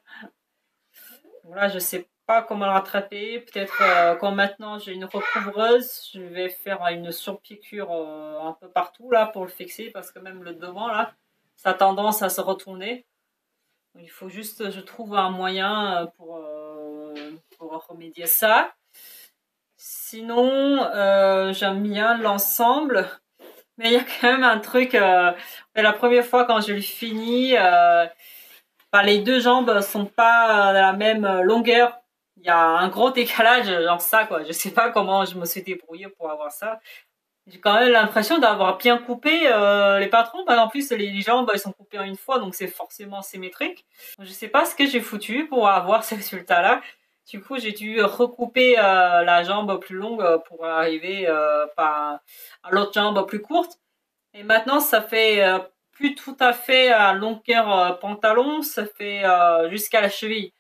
Voilà, je sais pas comment le rattraper. Peut-être quand maintenant j'ai une recouvreuse, je vais faire une surpiqûre un peu partout là pour le fixer parce que même le devant là, ça a tendance à se retourner. Donc, il faut juste, je trouve un moyen pour remédier ça. Sinon, j'aime bien l'ensemble. Mais il y a quand même un truc, la première fois quand je l'ai fini, les deux jambes sont pas de la même longueur. Il y a un gros décalage, genre ça quoi. Je sais pas comment je me suis débrouillée pour avoir ça. J'ai quand même l'impression d'avoir bien coupé les patrons. En plus, les jambes elles sont coupées en une fois, donc c'est forcément symétrique. Je sais pas ce que j'ai foutu pour avoir ce résultat-là. Du coup, j'ai dû recouper la jambe plus longue pour arriver à l'autre jambe plus courte. Et maintenant, ça fait plus tout à fait à longueur pantalon, ça fait jusqu'à la cheville.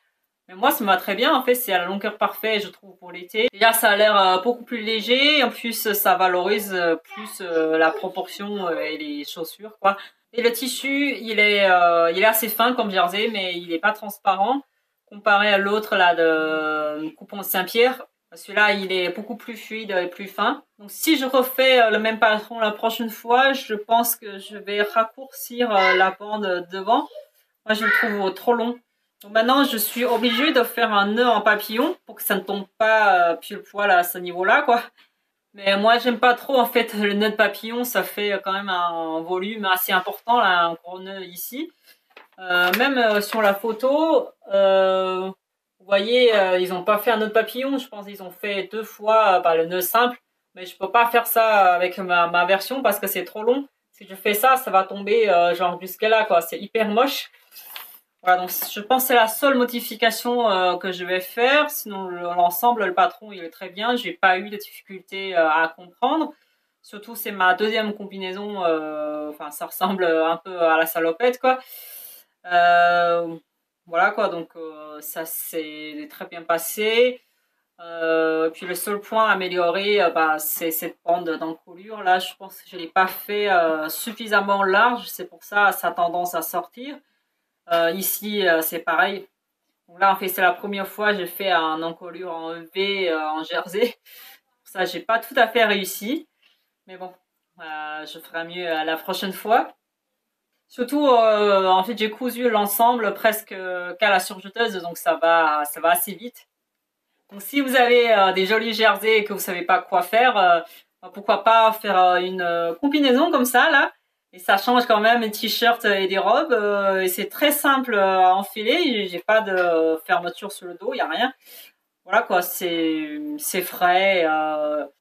Mais moi, ça me va très bien. En fait, c'est à la longueur parfaite, je trouve, pour l'été. Déjà, ça a l'air beaucoup plus léger. En plus, ça valorise plus la proportion et les chaussures, quoi. Et le tissu, il est assez fin comme jersey, mais il est pas transparent. Comparé à l'autre, là, de Coupon Saint-Pierre. Celui-là, il est beaucoup plus fluide et plus fin. Donc, si je refais le même patron la prochaine fois, je pense que je vais raccourcir la bande devant. Moi, je le trouve trop long. Donc, maintenant, je suis obligée de faire un nœud en papillon pour que ça ne tombe pas pile poil à ce niveau-là, quoi. Mais moi, j'aime pas trop, en fait, le nœud de papillon. Ça fait quand même un volume assez important, là, un gros nœud ici. Même sur la photo, vous voyez, ils n'ont pas fait un nœud de papillon. Je pense qu'ils ont fait 2 fois le nœud simple. Mais je peux pas faire ça avec ma version parce que c'est trop long. Si je fais ça, ça va tomber genre jusque là, quoi. C'est hyper moche. Voilà, donc je pense que c'est la seule modification que je vais faire. Sinon, l'ensemble, le patron, il est très bien. J'ai pas eu de difficulté à comprendre. Surtout, c'est ma deuxième combinaison. Ça ressemble un peu à la salopette, quoi. Voilà quoi, donc ça s'est très bien passé. Puis le seul point à améliorer, c'est cette bande d'encolure là. Je pense que je l'ai pas fait suffisamment large, c'est pour ça ça a tendance à sortir. Ici c'est pareil. Donc là en fait c'est la première fois que j'ai fait un encolure en V en jersey. Pour ça j'ai pas tout à fait réussi, mais bon, je ferai mieux la prochaine fois. Surtout, en fait, j'ai cousu l'ensemble presque qu'à la surjeteuse, donc ça va assez vite. Donc, si vous avez des jolis jerseys et que vous savez pas quoi faire, pourquoi pas faire une combinaison comme ça, là. Et ça change quand même des t-shirts et des robes. Et c'est très simple à enfiler. J'ai pas de fermeture sur le dos, y a rien. Voilà quoi, c'est frais.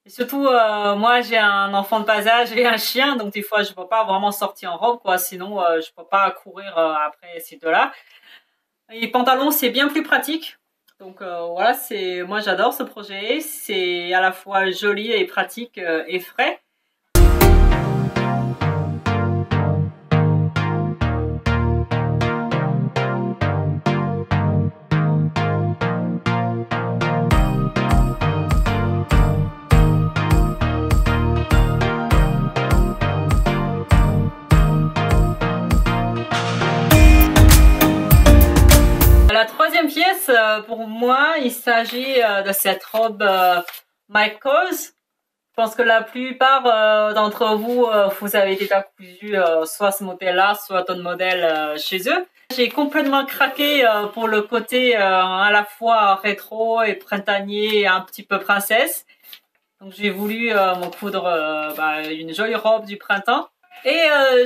Et surtout, moi j'ai un enfant de bas âge et un chien, donc des fois je peux pas vraiment sortir en robe quoi, sinon je peux pas courir après ces deux-là. Et les pantalons c'est bien plus pratique. Donc voilà, moi j'adore ce projet, c'est à la fois joli et pratique et frais. La troisième pièce, pour moi, il s'agit de cette robe My Cause pense que la plupart d'entre vous, vous avez déjà cousu soit ce modèle-là, soit d'autres modèles chez eux. J'ai complètement craqué pour le côté à la fois rétro et printanier et un petit peu princesse. Donc j'ai voulu m'en coudre une jolie robe du printemps. Et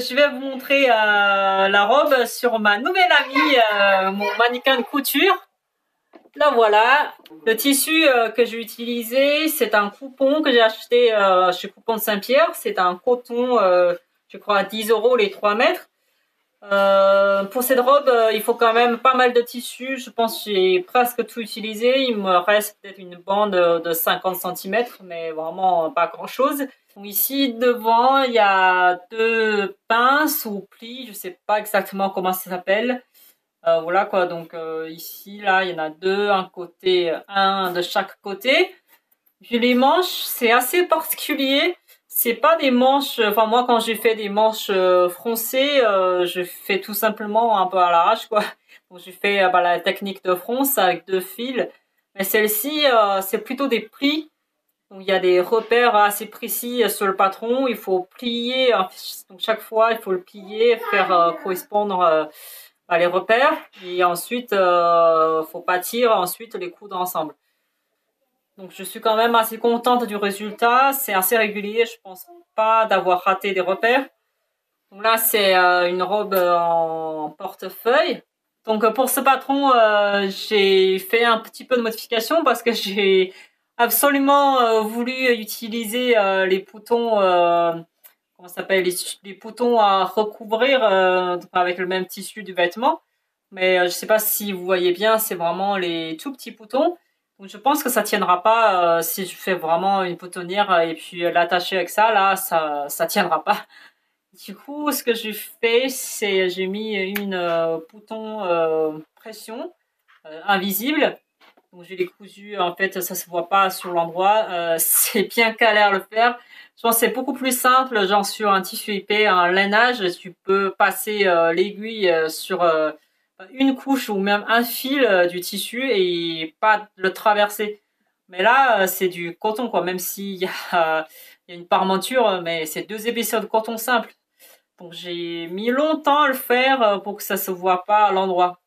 je vais vous montrer la robe sur ma nouvelle amie, mon mannequin de couture. Là voilà, le tissu que j'ai utilisé, c'est un coupon que j'ai acheté chez Coupon de Saint-Pierre. C'est un coton, je crois à 10 € les 3 mètres. Pour cette robe, il faut quand même pas mal de tissu. Je pense que j'ai presque tout utilisé. Il me reste peut-être une bande de 50 cm, mais vraiment pas grand-chose. Donc ici, devant, il y a 2 pinces ou plis. Je sais pas exactement comment ça s'appelle. Voilà quoi, donc ici, là, il y en a 2, un de chaque côté. Puis les manches, c'est assez particulier. C'est pas des manches, enfin moi quand j'ai fait des manches froncées, je fais tout simplement un peu à l'arrache quoi. Donc j'ai fait la technique de fronce avec 2 fils. Mais celle-ci, c'est plutôt des plis. Donc il y a des repères assez précis sur le patron. Il faut plier, donc chaque fois il faut le plier, faire correspondre les repères. Et ensuite, faut pâtir, ensuite les coudre ensemble. Donc je suis quand même assez contente du résultat, c'est assez régulier, je pense pas d'avoir raté des repères. Donc là c'est une robe en portefeuille. Donc pour ce patron, j'ai fait un petit peu de modification parce que j'ai absolument voulu utiliser les boutons, comment ça s'appelle, les boutons à recouvrir avec le même tissu du vêtement. Mais je sais pas si vous voyez bien, c'est vraiment les tout petits boutons. Donc je pense que ça tiendra pas si je fais vraiment une boutonnière et puis l'attacher avec ça, là, ça tiendra pas. Du coup, ce que j'ai fait, c'est j'ai mis une bouton pression invisible. Donc je l'ai cousu, en fait, ça se voit pas sur l'endroit. C'est bien galère le faire. Je pense que c'est beaucoup plus simple, genre sur un tissu épais, un lainage, tu peux passer l'aiguille sur une couche ou même un fil du tissu et pas le traverser. Mais là, c'est du coton, quoi, même s'il y a, il y a une parmenture, mais c'est 2 épaisseurs de coton simple. Donc j'ai mis longtemps à le faire pour que ça se voit pas à l'endroit.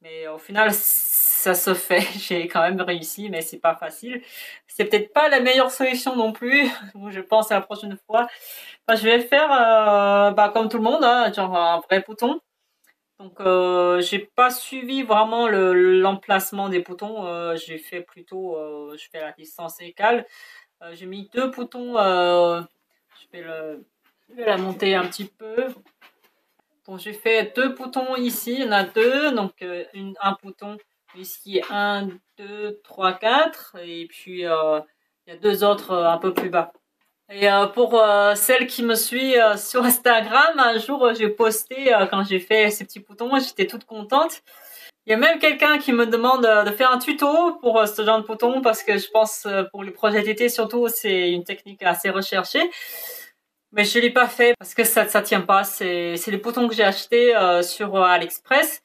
Mais au final, ça se fait. J'ai quand même réussi, mais c'est pas facile. C'est peut-être pas la meilleure solution non plus. Je pense à la prochaine fois. Enfin, je vais faire comme tout le monde, hein, genre un vrai bouton. Donc j'ai pas suivi vraiment l'emplacement des boutons. J'ai fait plutôt, je fais la distance égale. J'ai mis 2 boutons. Je vais la monter un petit peu. Donc j'ai fait 2 boutons ici, il y en a 2, donc un bouton ici, 1, 2, 3, 4, et puis il y a 2 autres un peu plus bas. Et pour celle qui me suit sur Instagram, un jour j'ai posté quand j'ai fait ces petits boutons, j'étais toute contente. Il y a même quelqu'un qui me demande de faire un tuto pour ce genre de boutons parce que je pense pour les projets d'été surtout c'est une technique assez recherchée. Mais je l'ai pas fait parce que ça tient pas. C'est les boutons que j'ai achetés sur AliExpress.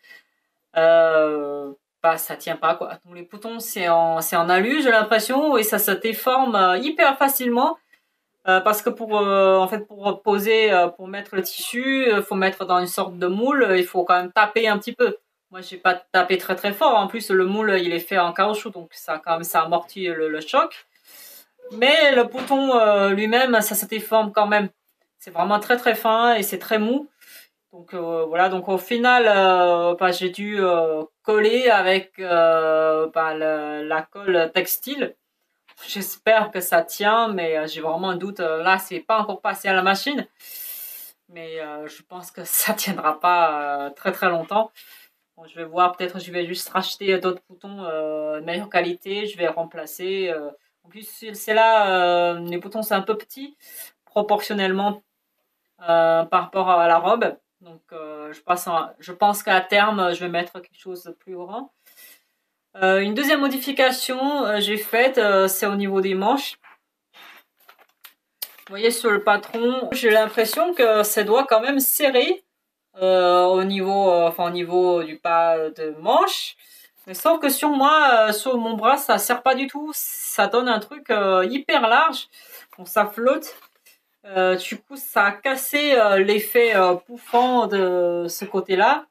Ça tient pas quoi. Donc les boutons c'est en alu j'ai l'impression et ça se déforme hyper facilement parce que pour poser pour mettre le tissu, faut mettre dans une sorte de moule. Il faut quand même taper un petit peu. Moi j'ai pas tapé très très fort. En plus le moule il est fait en caoutchouc donc ça quand même ça amortit le choc. Mais le bouton lui-même ça se déforme quand même. C'est vraiment très très fin et c'est très mou. Donc voilà, donc au final, j'ai dû coller avec la colle textile. J'espère que ça tient, mais j'ai vraiment un doute. Là, c'est pas encore passé à la machine, mais je pense que ça tiendra pas très très longtemps. Bon, je vais voir, peut-être je vais juste racheter d'autres boutons de meilleure qualité. Je vais remplacer. En plus, c'est là, les boutons c'est un peu petit proportionnellement par rapport à la robe. Donc je pense qu'à terme, je vais mettre quelque chose de plus grand. Une deuxième modification j'ai faite, c'est au niveau des manches. Vous voyez sur le patron, j'ai l'impression que ça doit quand même serrer au niveau du pas de manche. Mais sauf que sur moi, sur mon bras, ça serre pas du tout. Ça donne un truc hyper large. quand ça flotte. Du coup, ça a cassé l'effet bouffant de ce côté-là.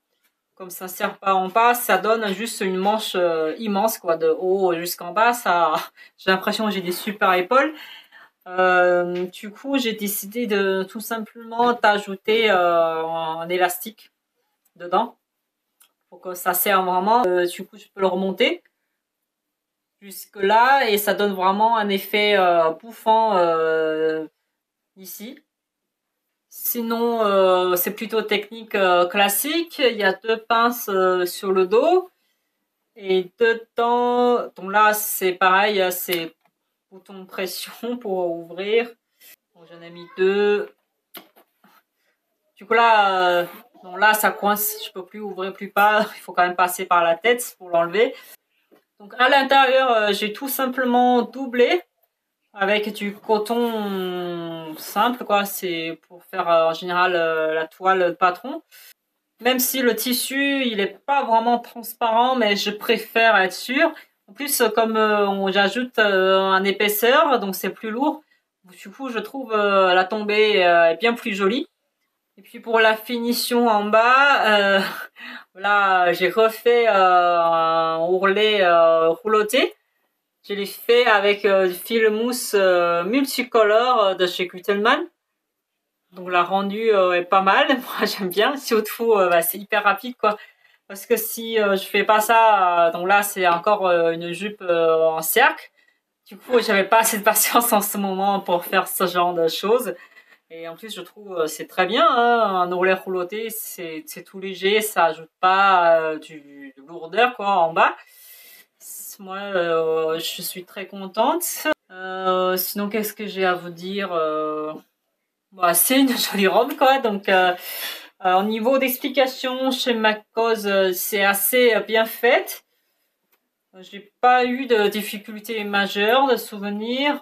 Comme ça ne sert pas en bas, ça donne juste une manche immense, quoi, de haut jusqu'en bas. Ça, j'ai l'impression que j'ai des super épaules. Du coup, j'ai décidé de tout simplement t'ajouter un élastique dedans pour que ça serve vraiment. Du coup, je peux le remonter jusque là et ça donne vraiment un effet bouffant ici. Sinon, c'est plutôt technique classique. Il y a deux pinces sur le dos et dedans, donc là c'est pareil, c'est bouton de pression pour ouvrir. Donc, j'en ai mis deux. Du coup là, donc là ça coince, je peux plus ouvrir plus pas. Il faut quand même passer par la tête pour l'enlever. Donc à l'intérieur, j'ai tout simplement doublé avec du coton simple, quoi. C'est pour faire en général la toile de patron. Même si le tissu, il est pas vraiment transparent, mais je préfère être sûr. En plus, comme j'ajoute un épaisseur, donc c'est plus lourd. Du coup, je trouve la tombée est bien plus jolie. Et puis pour la finition en bas, là, j'ai refait un ourlet rouloté. Je l'ai fait avec du fil mousse multicolore de chez Gütelmann. Donc la rendu est pas mal. Moi j'aime bien. Surtout c'est hyper rapide quoi. Parce que si je fais pas ça, donc là c'est encore une jupe en cercle. Du coup j'avais pas assez de patience en ce moment pour faire ce genre de choses. Et en plus je trouve c'est très bien. Hein, un ourlet rouloté c'est tout léger, ça ajoute pas de lourdeur quoi en bas. Moi, je suis très contente. Sinon, qu'est-ce que j'ai à vous dire bah, c'est une jolie robe, quoi. Donc, au niveau d'explication chez McCause, c'est assez bien fait. J'ai pas eu de difficultés majeures de souvenirs.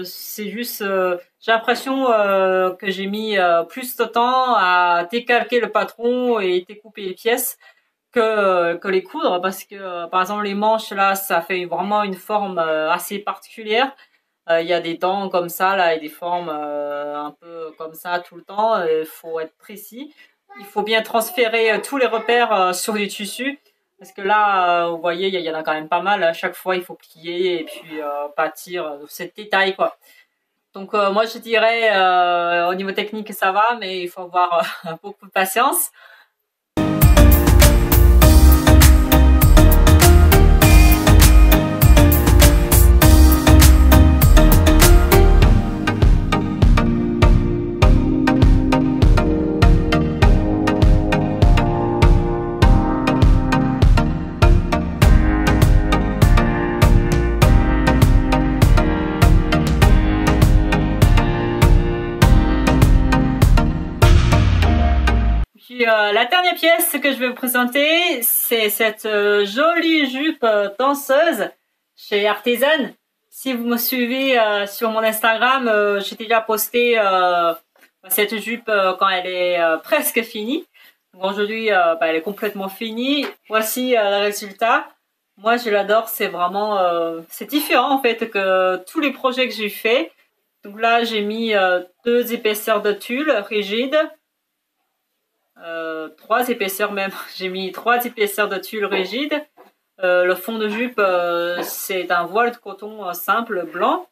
C'est juste, j'ai l'impression que j'ai mis plus de temps à décalquer le patron et découper les pièces que les coudre parce que par exemple les manches là ça fait vraiment une forme assez particulière. Il y a des dents comme ça là et des formes un peu comme ça tout le temps. Il faut être précis. Il faut bien transférer tous les repères sur du tissu parce que là vous voyez il y en a quand même pas mal. À chaque fois il faut plier et puis pâtir de ces détails quoi. Donc moi je dirais au niveau technique ça va mais il faut avoir beaucoup de patience. La dernière pièce que je vais vous présenter, c'est cette jolie jupe danseuse chez Artisan. Si vous me suivez sur mon Instagram, j'ai déjà posté cette jupe quand elle est presque finie. Aujourd'hui, elle est complètement finie. Voici le résultat. Moi, je l'adore. C'est vraiment, c'est différent en fait que tous les projets que j'ai fait. Donc là, j'ai mis deux épaisseurs de tulle rigide. Trois épaisseurs même. J'ai mis trois épaisseurs de tulle rigide. Le fond de jupe, c'est un voile de coton simple blanc.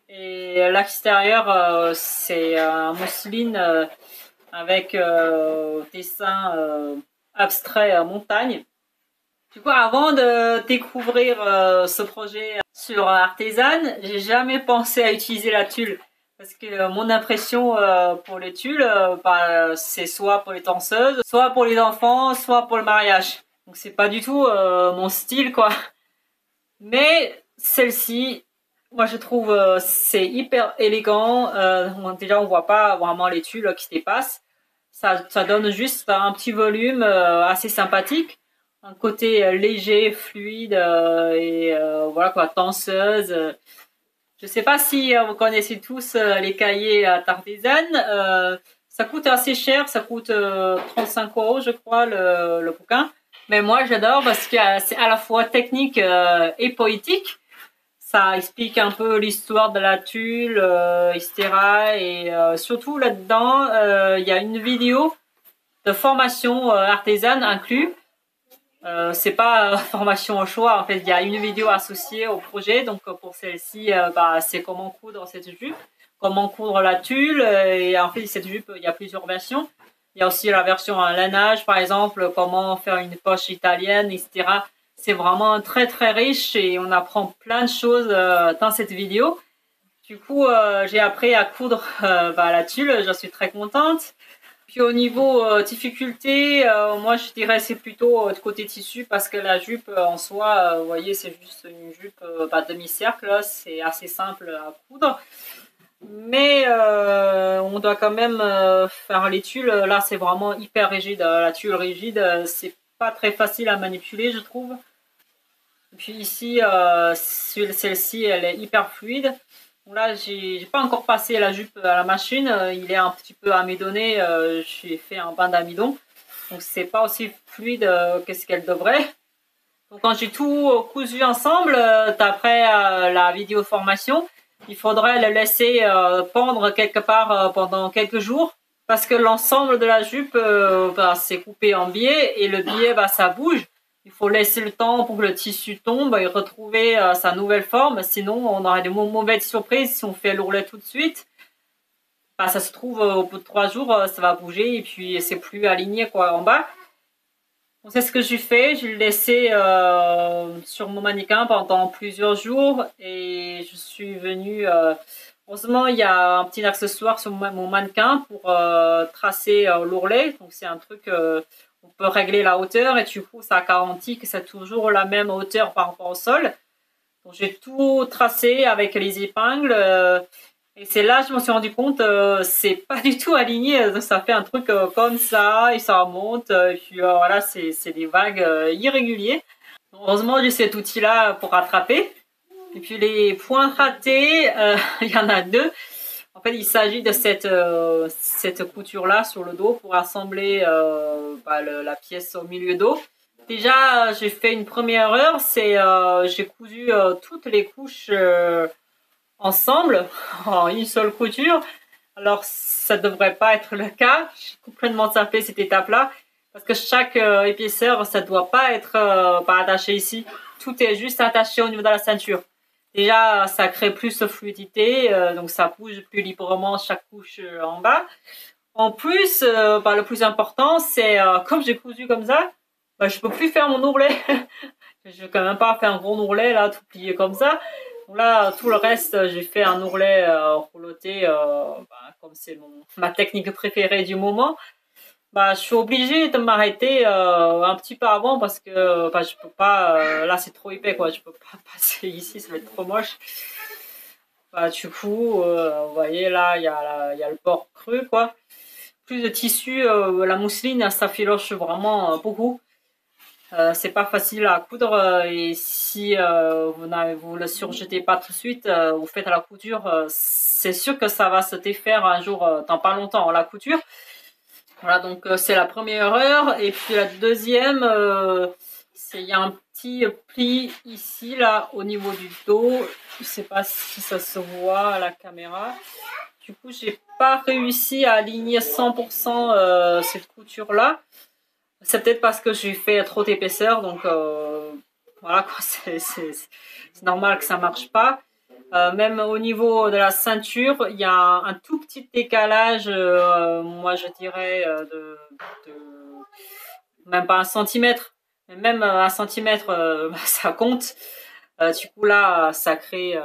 Et l'extérieur, c'est un mousseline avec dessin abstrait montagne. Du coup, avant de découvrir ce projet sur Artisan, j'ai jamais pensé à utiliser la tulle. Parce que mon impression pour les tulles, c'est soit pour les danseuses, soit pour les enfants, soit pour le mariage. Donc c'est pas du tout mon style quoi. Mais celle-ci, moi je trouve c'est hyper élégant. Déjà on voit pas vraiment les tulles qui se dépassent. Ça donne juste un petit volume assez sympathique. Un côté léger, fluide et voilà quoi, danseuse. Je sais pas si vous connaissez tous les cahiers Artisan. Ça coûte assez cher, ça coûte 35 € je crois le bouquin. Mais moi j'adore parce que c'est à la fois technique et poétique. Ça explique un peu l'histoire de la tulle, etc. Et surtout là-dedans, il y a une vidéo de formation artisane inclus. C'est pas formation au choix, en fait, il y a une vidéo associée au projet. Donc pour celle-ci, c'est comment coudre cette jupe, comment coudre la tulle. Et en fait, cette jupe, il y a plusieurs versions. Il y a aussi la version en lainage, par exemple, comment faire une poche italienne, etc. C'est vraiment très très riche et on apprend plein de choses dans cette vidéo. Du coup, j'ai appris à coudre la tulle, j'en suis très contente. Puis au niveau difficulté, moi je dirais c'est plutôt côté tissu parce que la jupe en soi, vous voyez, c'est juste une jupe demi-cercle, c'est assez simple à coudre. Mais on doit quand même faire les tulles. Là, c'est vraiment hyper rigide. La tulle rigide, c'est pas très facile à manipuler, je trouve. Et puis ici, celle-ci, elle est hyper fluide. Donc là, j'ai pas encore passé la jupe à la machine. Il est un petit peu amidonné. J'ai fait un bain d'amidon. Donc c'est pas aussi fluide que ce qu'elle devrait. Donc quand j'ai tout cousu ensemble, d'après la vidéo formation, il faudrait le laisser pendre quelque part pendant quelques jours. Parce que l'ensemble de la jupe, c'est coupé en biais et le biais, ça bouge. Il faut laisser le temps pour que le tissu tombe et retrouver sa nouvelle forme. Sinon, on aurait de mauvaises surprises si on fait l'ourlet tout de suite. Ça se trouve, au bout de 3 jours, ça va bouger et puis c'est plus aligné quoi en bas. Donc, c'est ce que j'ai fait. Je l'ai laissé sur mon mannequin pendant plusieurs jours et je suis venue... heureusement, il y a un petit accessoire sur mon mannequin pour tracer l'ourlet. Donc, c'est un truc... on peut régler la hauteur et du coup, ça garantit que c'est toujours la même hauteur par rapport au sol. Donc, j'ai tout tracé avec les épingles. Et c'est là que je me suis rendu compte, c'est pas du tout aligné. Ça fait un truc comme ça et ça remonte. Et puis voilà, c'est des vagues irréguliers. Heureusement, j'ai cet outil-là pour rattraper. Et puis les points ratés, il y en a 2. En fait, il s'agit de cette couture-là sur le dos pour assembler la pièce au milieu dos. Déjà, j'ai fait une première erreur, c'est j'ai cousu toutes les couches ensemble en une seule couture. Alors, ça devrait pas être le cas. J'ai complètement zappé cette étape-là parce que chaque épaisseur, ça doit pas être pas attaché ici. Tout est juste attaché au niveau de la ceinture. Déjà, ça crée plus de fluidité, donc ça bouge plus librement chaque couche en bas. En plus, le plus important, c'est comme j'ai cousu comme ça, je peux plus faire mon ourlet. Je vais quand même pas faire un gros ourlet là, tout plié comme ça. Donc là, tout le reste, j'ai fait un ourlet rouloté, comme c'est ma technique préférée du moment. Je suis obligée de m'arrêter un petit peu avant parce que je peux pas. Là, c'est trop épais quoi. Je peux pas passer ici, ça va être trop moche. Du coup, vous voyez là, il y a le bord creux quoi. Plus de tissu, la mousseline, ça filoche vraiment beaucoup. C'est pas facile à coudre et si vous le surjetez pas tout de suite, vous faites à la couture, c'est sûr que ça va se défaire un jour dans pas longtemps la couture. Voilà, donc c'est la première erreur. Et puis la deuxième, il y a un petit pli ici, là, au niveau du dos. Je sais pas si ça se voit à la caméra. Du coup, j'ai pas réussi à aligner 100% cette couture-là. C'est peut-être parce que j'ai fait trop d'épaisseur, donc voilà quoi, c'est normal que ça marche pas. Même au niveau de la ceinture, il y a un tout petit décalage, moi je dirais de même pas 1 centimètre, mais même 1 centimètre, ça compte. Du coup là, ça crée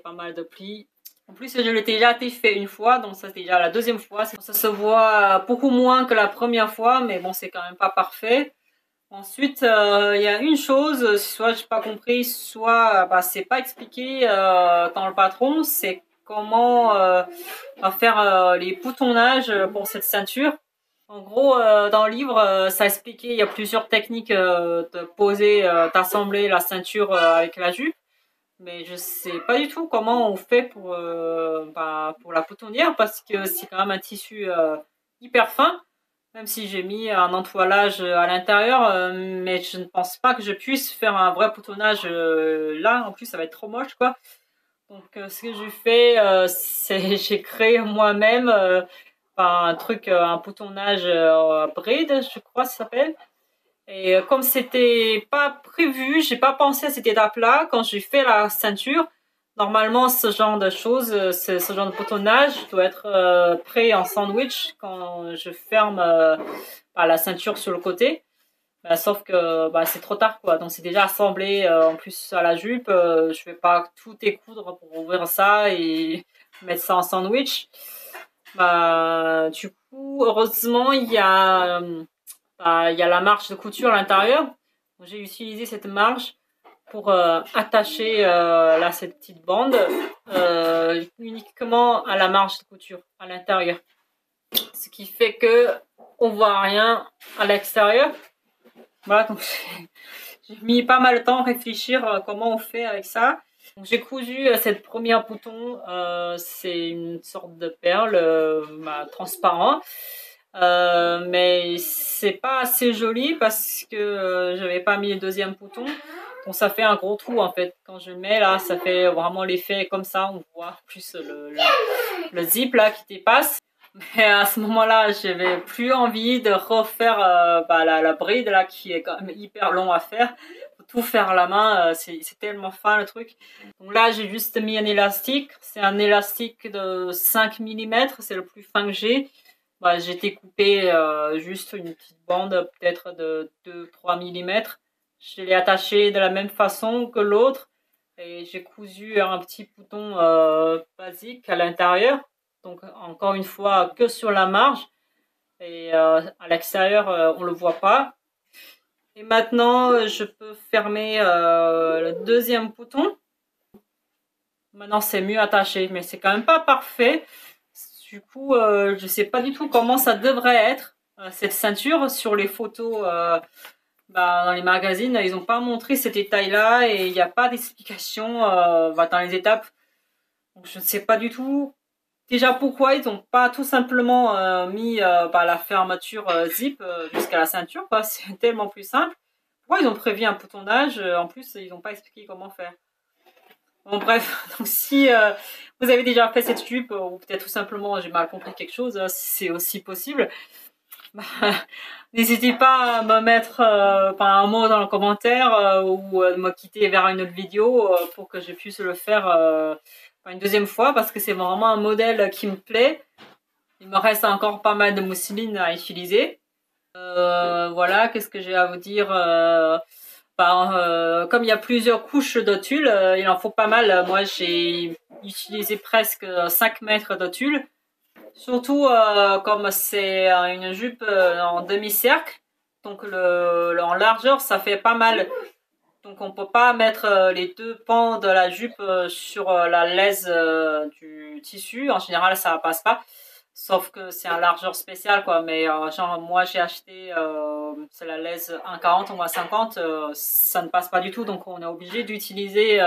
pas mal de plis. En plus, je l'ai déjà fait une fois, donc ça c'est déjà la deuxième fois. Ça se voit beaucoup moins que la première fois, mais bon, c'est quand même pas parfait. Ensuite, il y a une chose, soit j'ai pas compris, soit c'est pas expliqué dans le patron, c'est comment faire les boutonnages pour cette ceinture. En gros, dans le livre, ça expliquait, il y a plusieurs techniques de poser, d'assembler la ceinture avec la jupe. Mais je sais pas du tout comment on fait pour la boutonnière parce que c'est quand même un tissu hyper fin. Même si j'ai mis un entoilage à l'intérieur, mais je ne pense pas que je puisse faire un vrai boutonnage là. En plus, ça va être trop moche, quoi. Donc, ce que j'ai fait, c'est j'ai créé moi-même un truc, un boutonnage bride, je crois que ça s'appelle. Et comme c'était pas prévu, j'ai pas pensé à cette étape-là quand j'ai fait la ceinture. Normalement, ce genre de choses, ce genre de boutonnage doit être prêt en sandwich quand je ferme la ceinture sur le côté. Bah, sauf que c'est trop tard, quoi. Donc c'est déjà assemblé en plus à la jupe. Je vais pas tout découdre pour ouvrir ça et mettre ça en sandwich. Du coup, heureusement, il y a la marge de couture à l'intérieur. J'ai utilisé cette marge pour attacher cette petite bande uniquement à la marge de couture à l'intérieur. Ce qui fait que on voit rien à l'extérieur. Voilà, donc j'ai mis pas mal de temps à réfléchir comment on fait avec ça. J'ai cousu cette première bouton, c'est une sorte de perle transparent, mais c'est pas assez joli parce que j'avais pas mis le deuxième bouton, donc ça fait un gros trou en fait. Quand je mets là, ça fait vraiment l'effet comme ça, on voit plus le zip là qui dépasse. Mais à ce moment-là, j'avais plus envie de refaire la bride là qui est quand même hyper long à faire. Faut tout faire à la main, c'est tellement fin le truc. Donc là, j'ai juste mis un élastique. C'est un élastique de 5 mm, c'est le plus fin que j'ai. J'ai découpé juste une petite bande peut-être de 2-3 mm. Je l'ai attaché de la même façon que l'autre et j'ai cousu un petit bouton basique à l'intérieur. Donc encore une fois que sur la marge et à l'extérieur on le voit pas. Et maintenant je peux fermer le deuxième bouton. Maintenant c'est mieux attaché, mais c'est quand même pas parfait. Du coup je sais pas du tout comment ça devrait être cette ceinture. Sur les photos dans les magazines ils n'ont pas montré ces détails là et il n'y a pas d'explication dans les étapes. Donc je ne sais pas du tout. Déjà, pourquoi ils n'ont pas tout simplement mis la fermeture zip jusqu'à la ceinture, quoi. C'est tellement plus simple. Pourquoi ils ont prévu un boutonnage en plus, ils n'ont pas expliqué comment faire. Bon, bref, donc si vous avez déjà fait cette jupe, ou peut-être tout simplement j'ai mal compris quelque chose, c'est aussi possible. N'hésitez pas à me mettre un mot dans le commentaire ou me quitter vers une autre vidéo pour que je puisse le faire une deuxième fois parce que c'est vraiment un modèle qui me plaît. Il me reste encore pas mal de mousseline à utiliser. Voilà, qu'est-ce que j'ai à vous dire comme il y a plusieurs couches de tulle, il en faut pas mal. Moi, j'ai utilisé presque 5 mètres de tulle. Surtout comme c'est une jupe en demi-cercle, donc en largeur ça fait pas mal. Donc on peut pas mettre les deux pans de la jupe sur la laisse du tissu. En général ça passe pas, sauf que c'est un largeur spécial quoi. Mais genre moi j'ai acheté c'est la laisse 1,40 ou 1,50, ça ne passe pas du tout. Donc on est obligé d'utiliser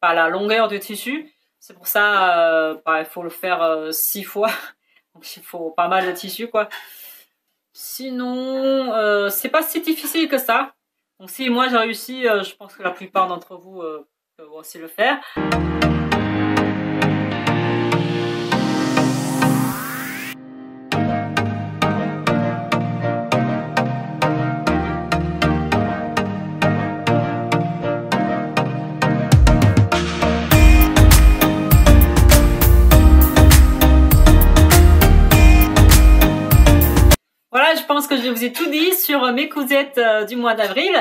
la longueur du tissu. C'est pour ça il faut le faire 6 fois. Donc il faut pas mal de tissu quoi. Sinon c'est pas si difficile que ça. Donc si moi j'ai réussi, je pense que la plupart d'entre vous peuvent aussi le faire. Voilà, je pense que je vous ai tout dit sur mes cousettes du mois d'avril.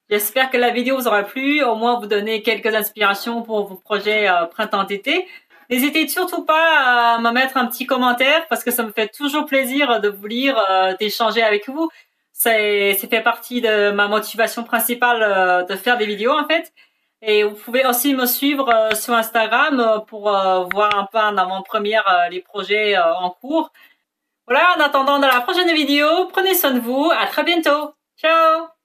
J'espère que la vidéo vous aura plu, au moins vous donner quelques inspirations pour vos projets printemps-été. N'hésitez surtout pas à me mettre un petit commentaire parce que ça me fait toujours plaisir de vous lire, d'échanger avec vous. Ça fait partie de ma motivation principale de faire des vidéos en fait. Et vous pouvez aussi me suivre sur Instagram pour voir un peu en avant-première les projets en cours. Voilà, en attendant dans la prochaine vidéo, prenez soin de vous, à très bientôt. Ciao!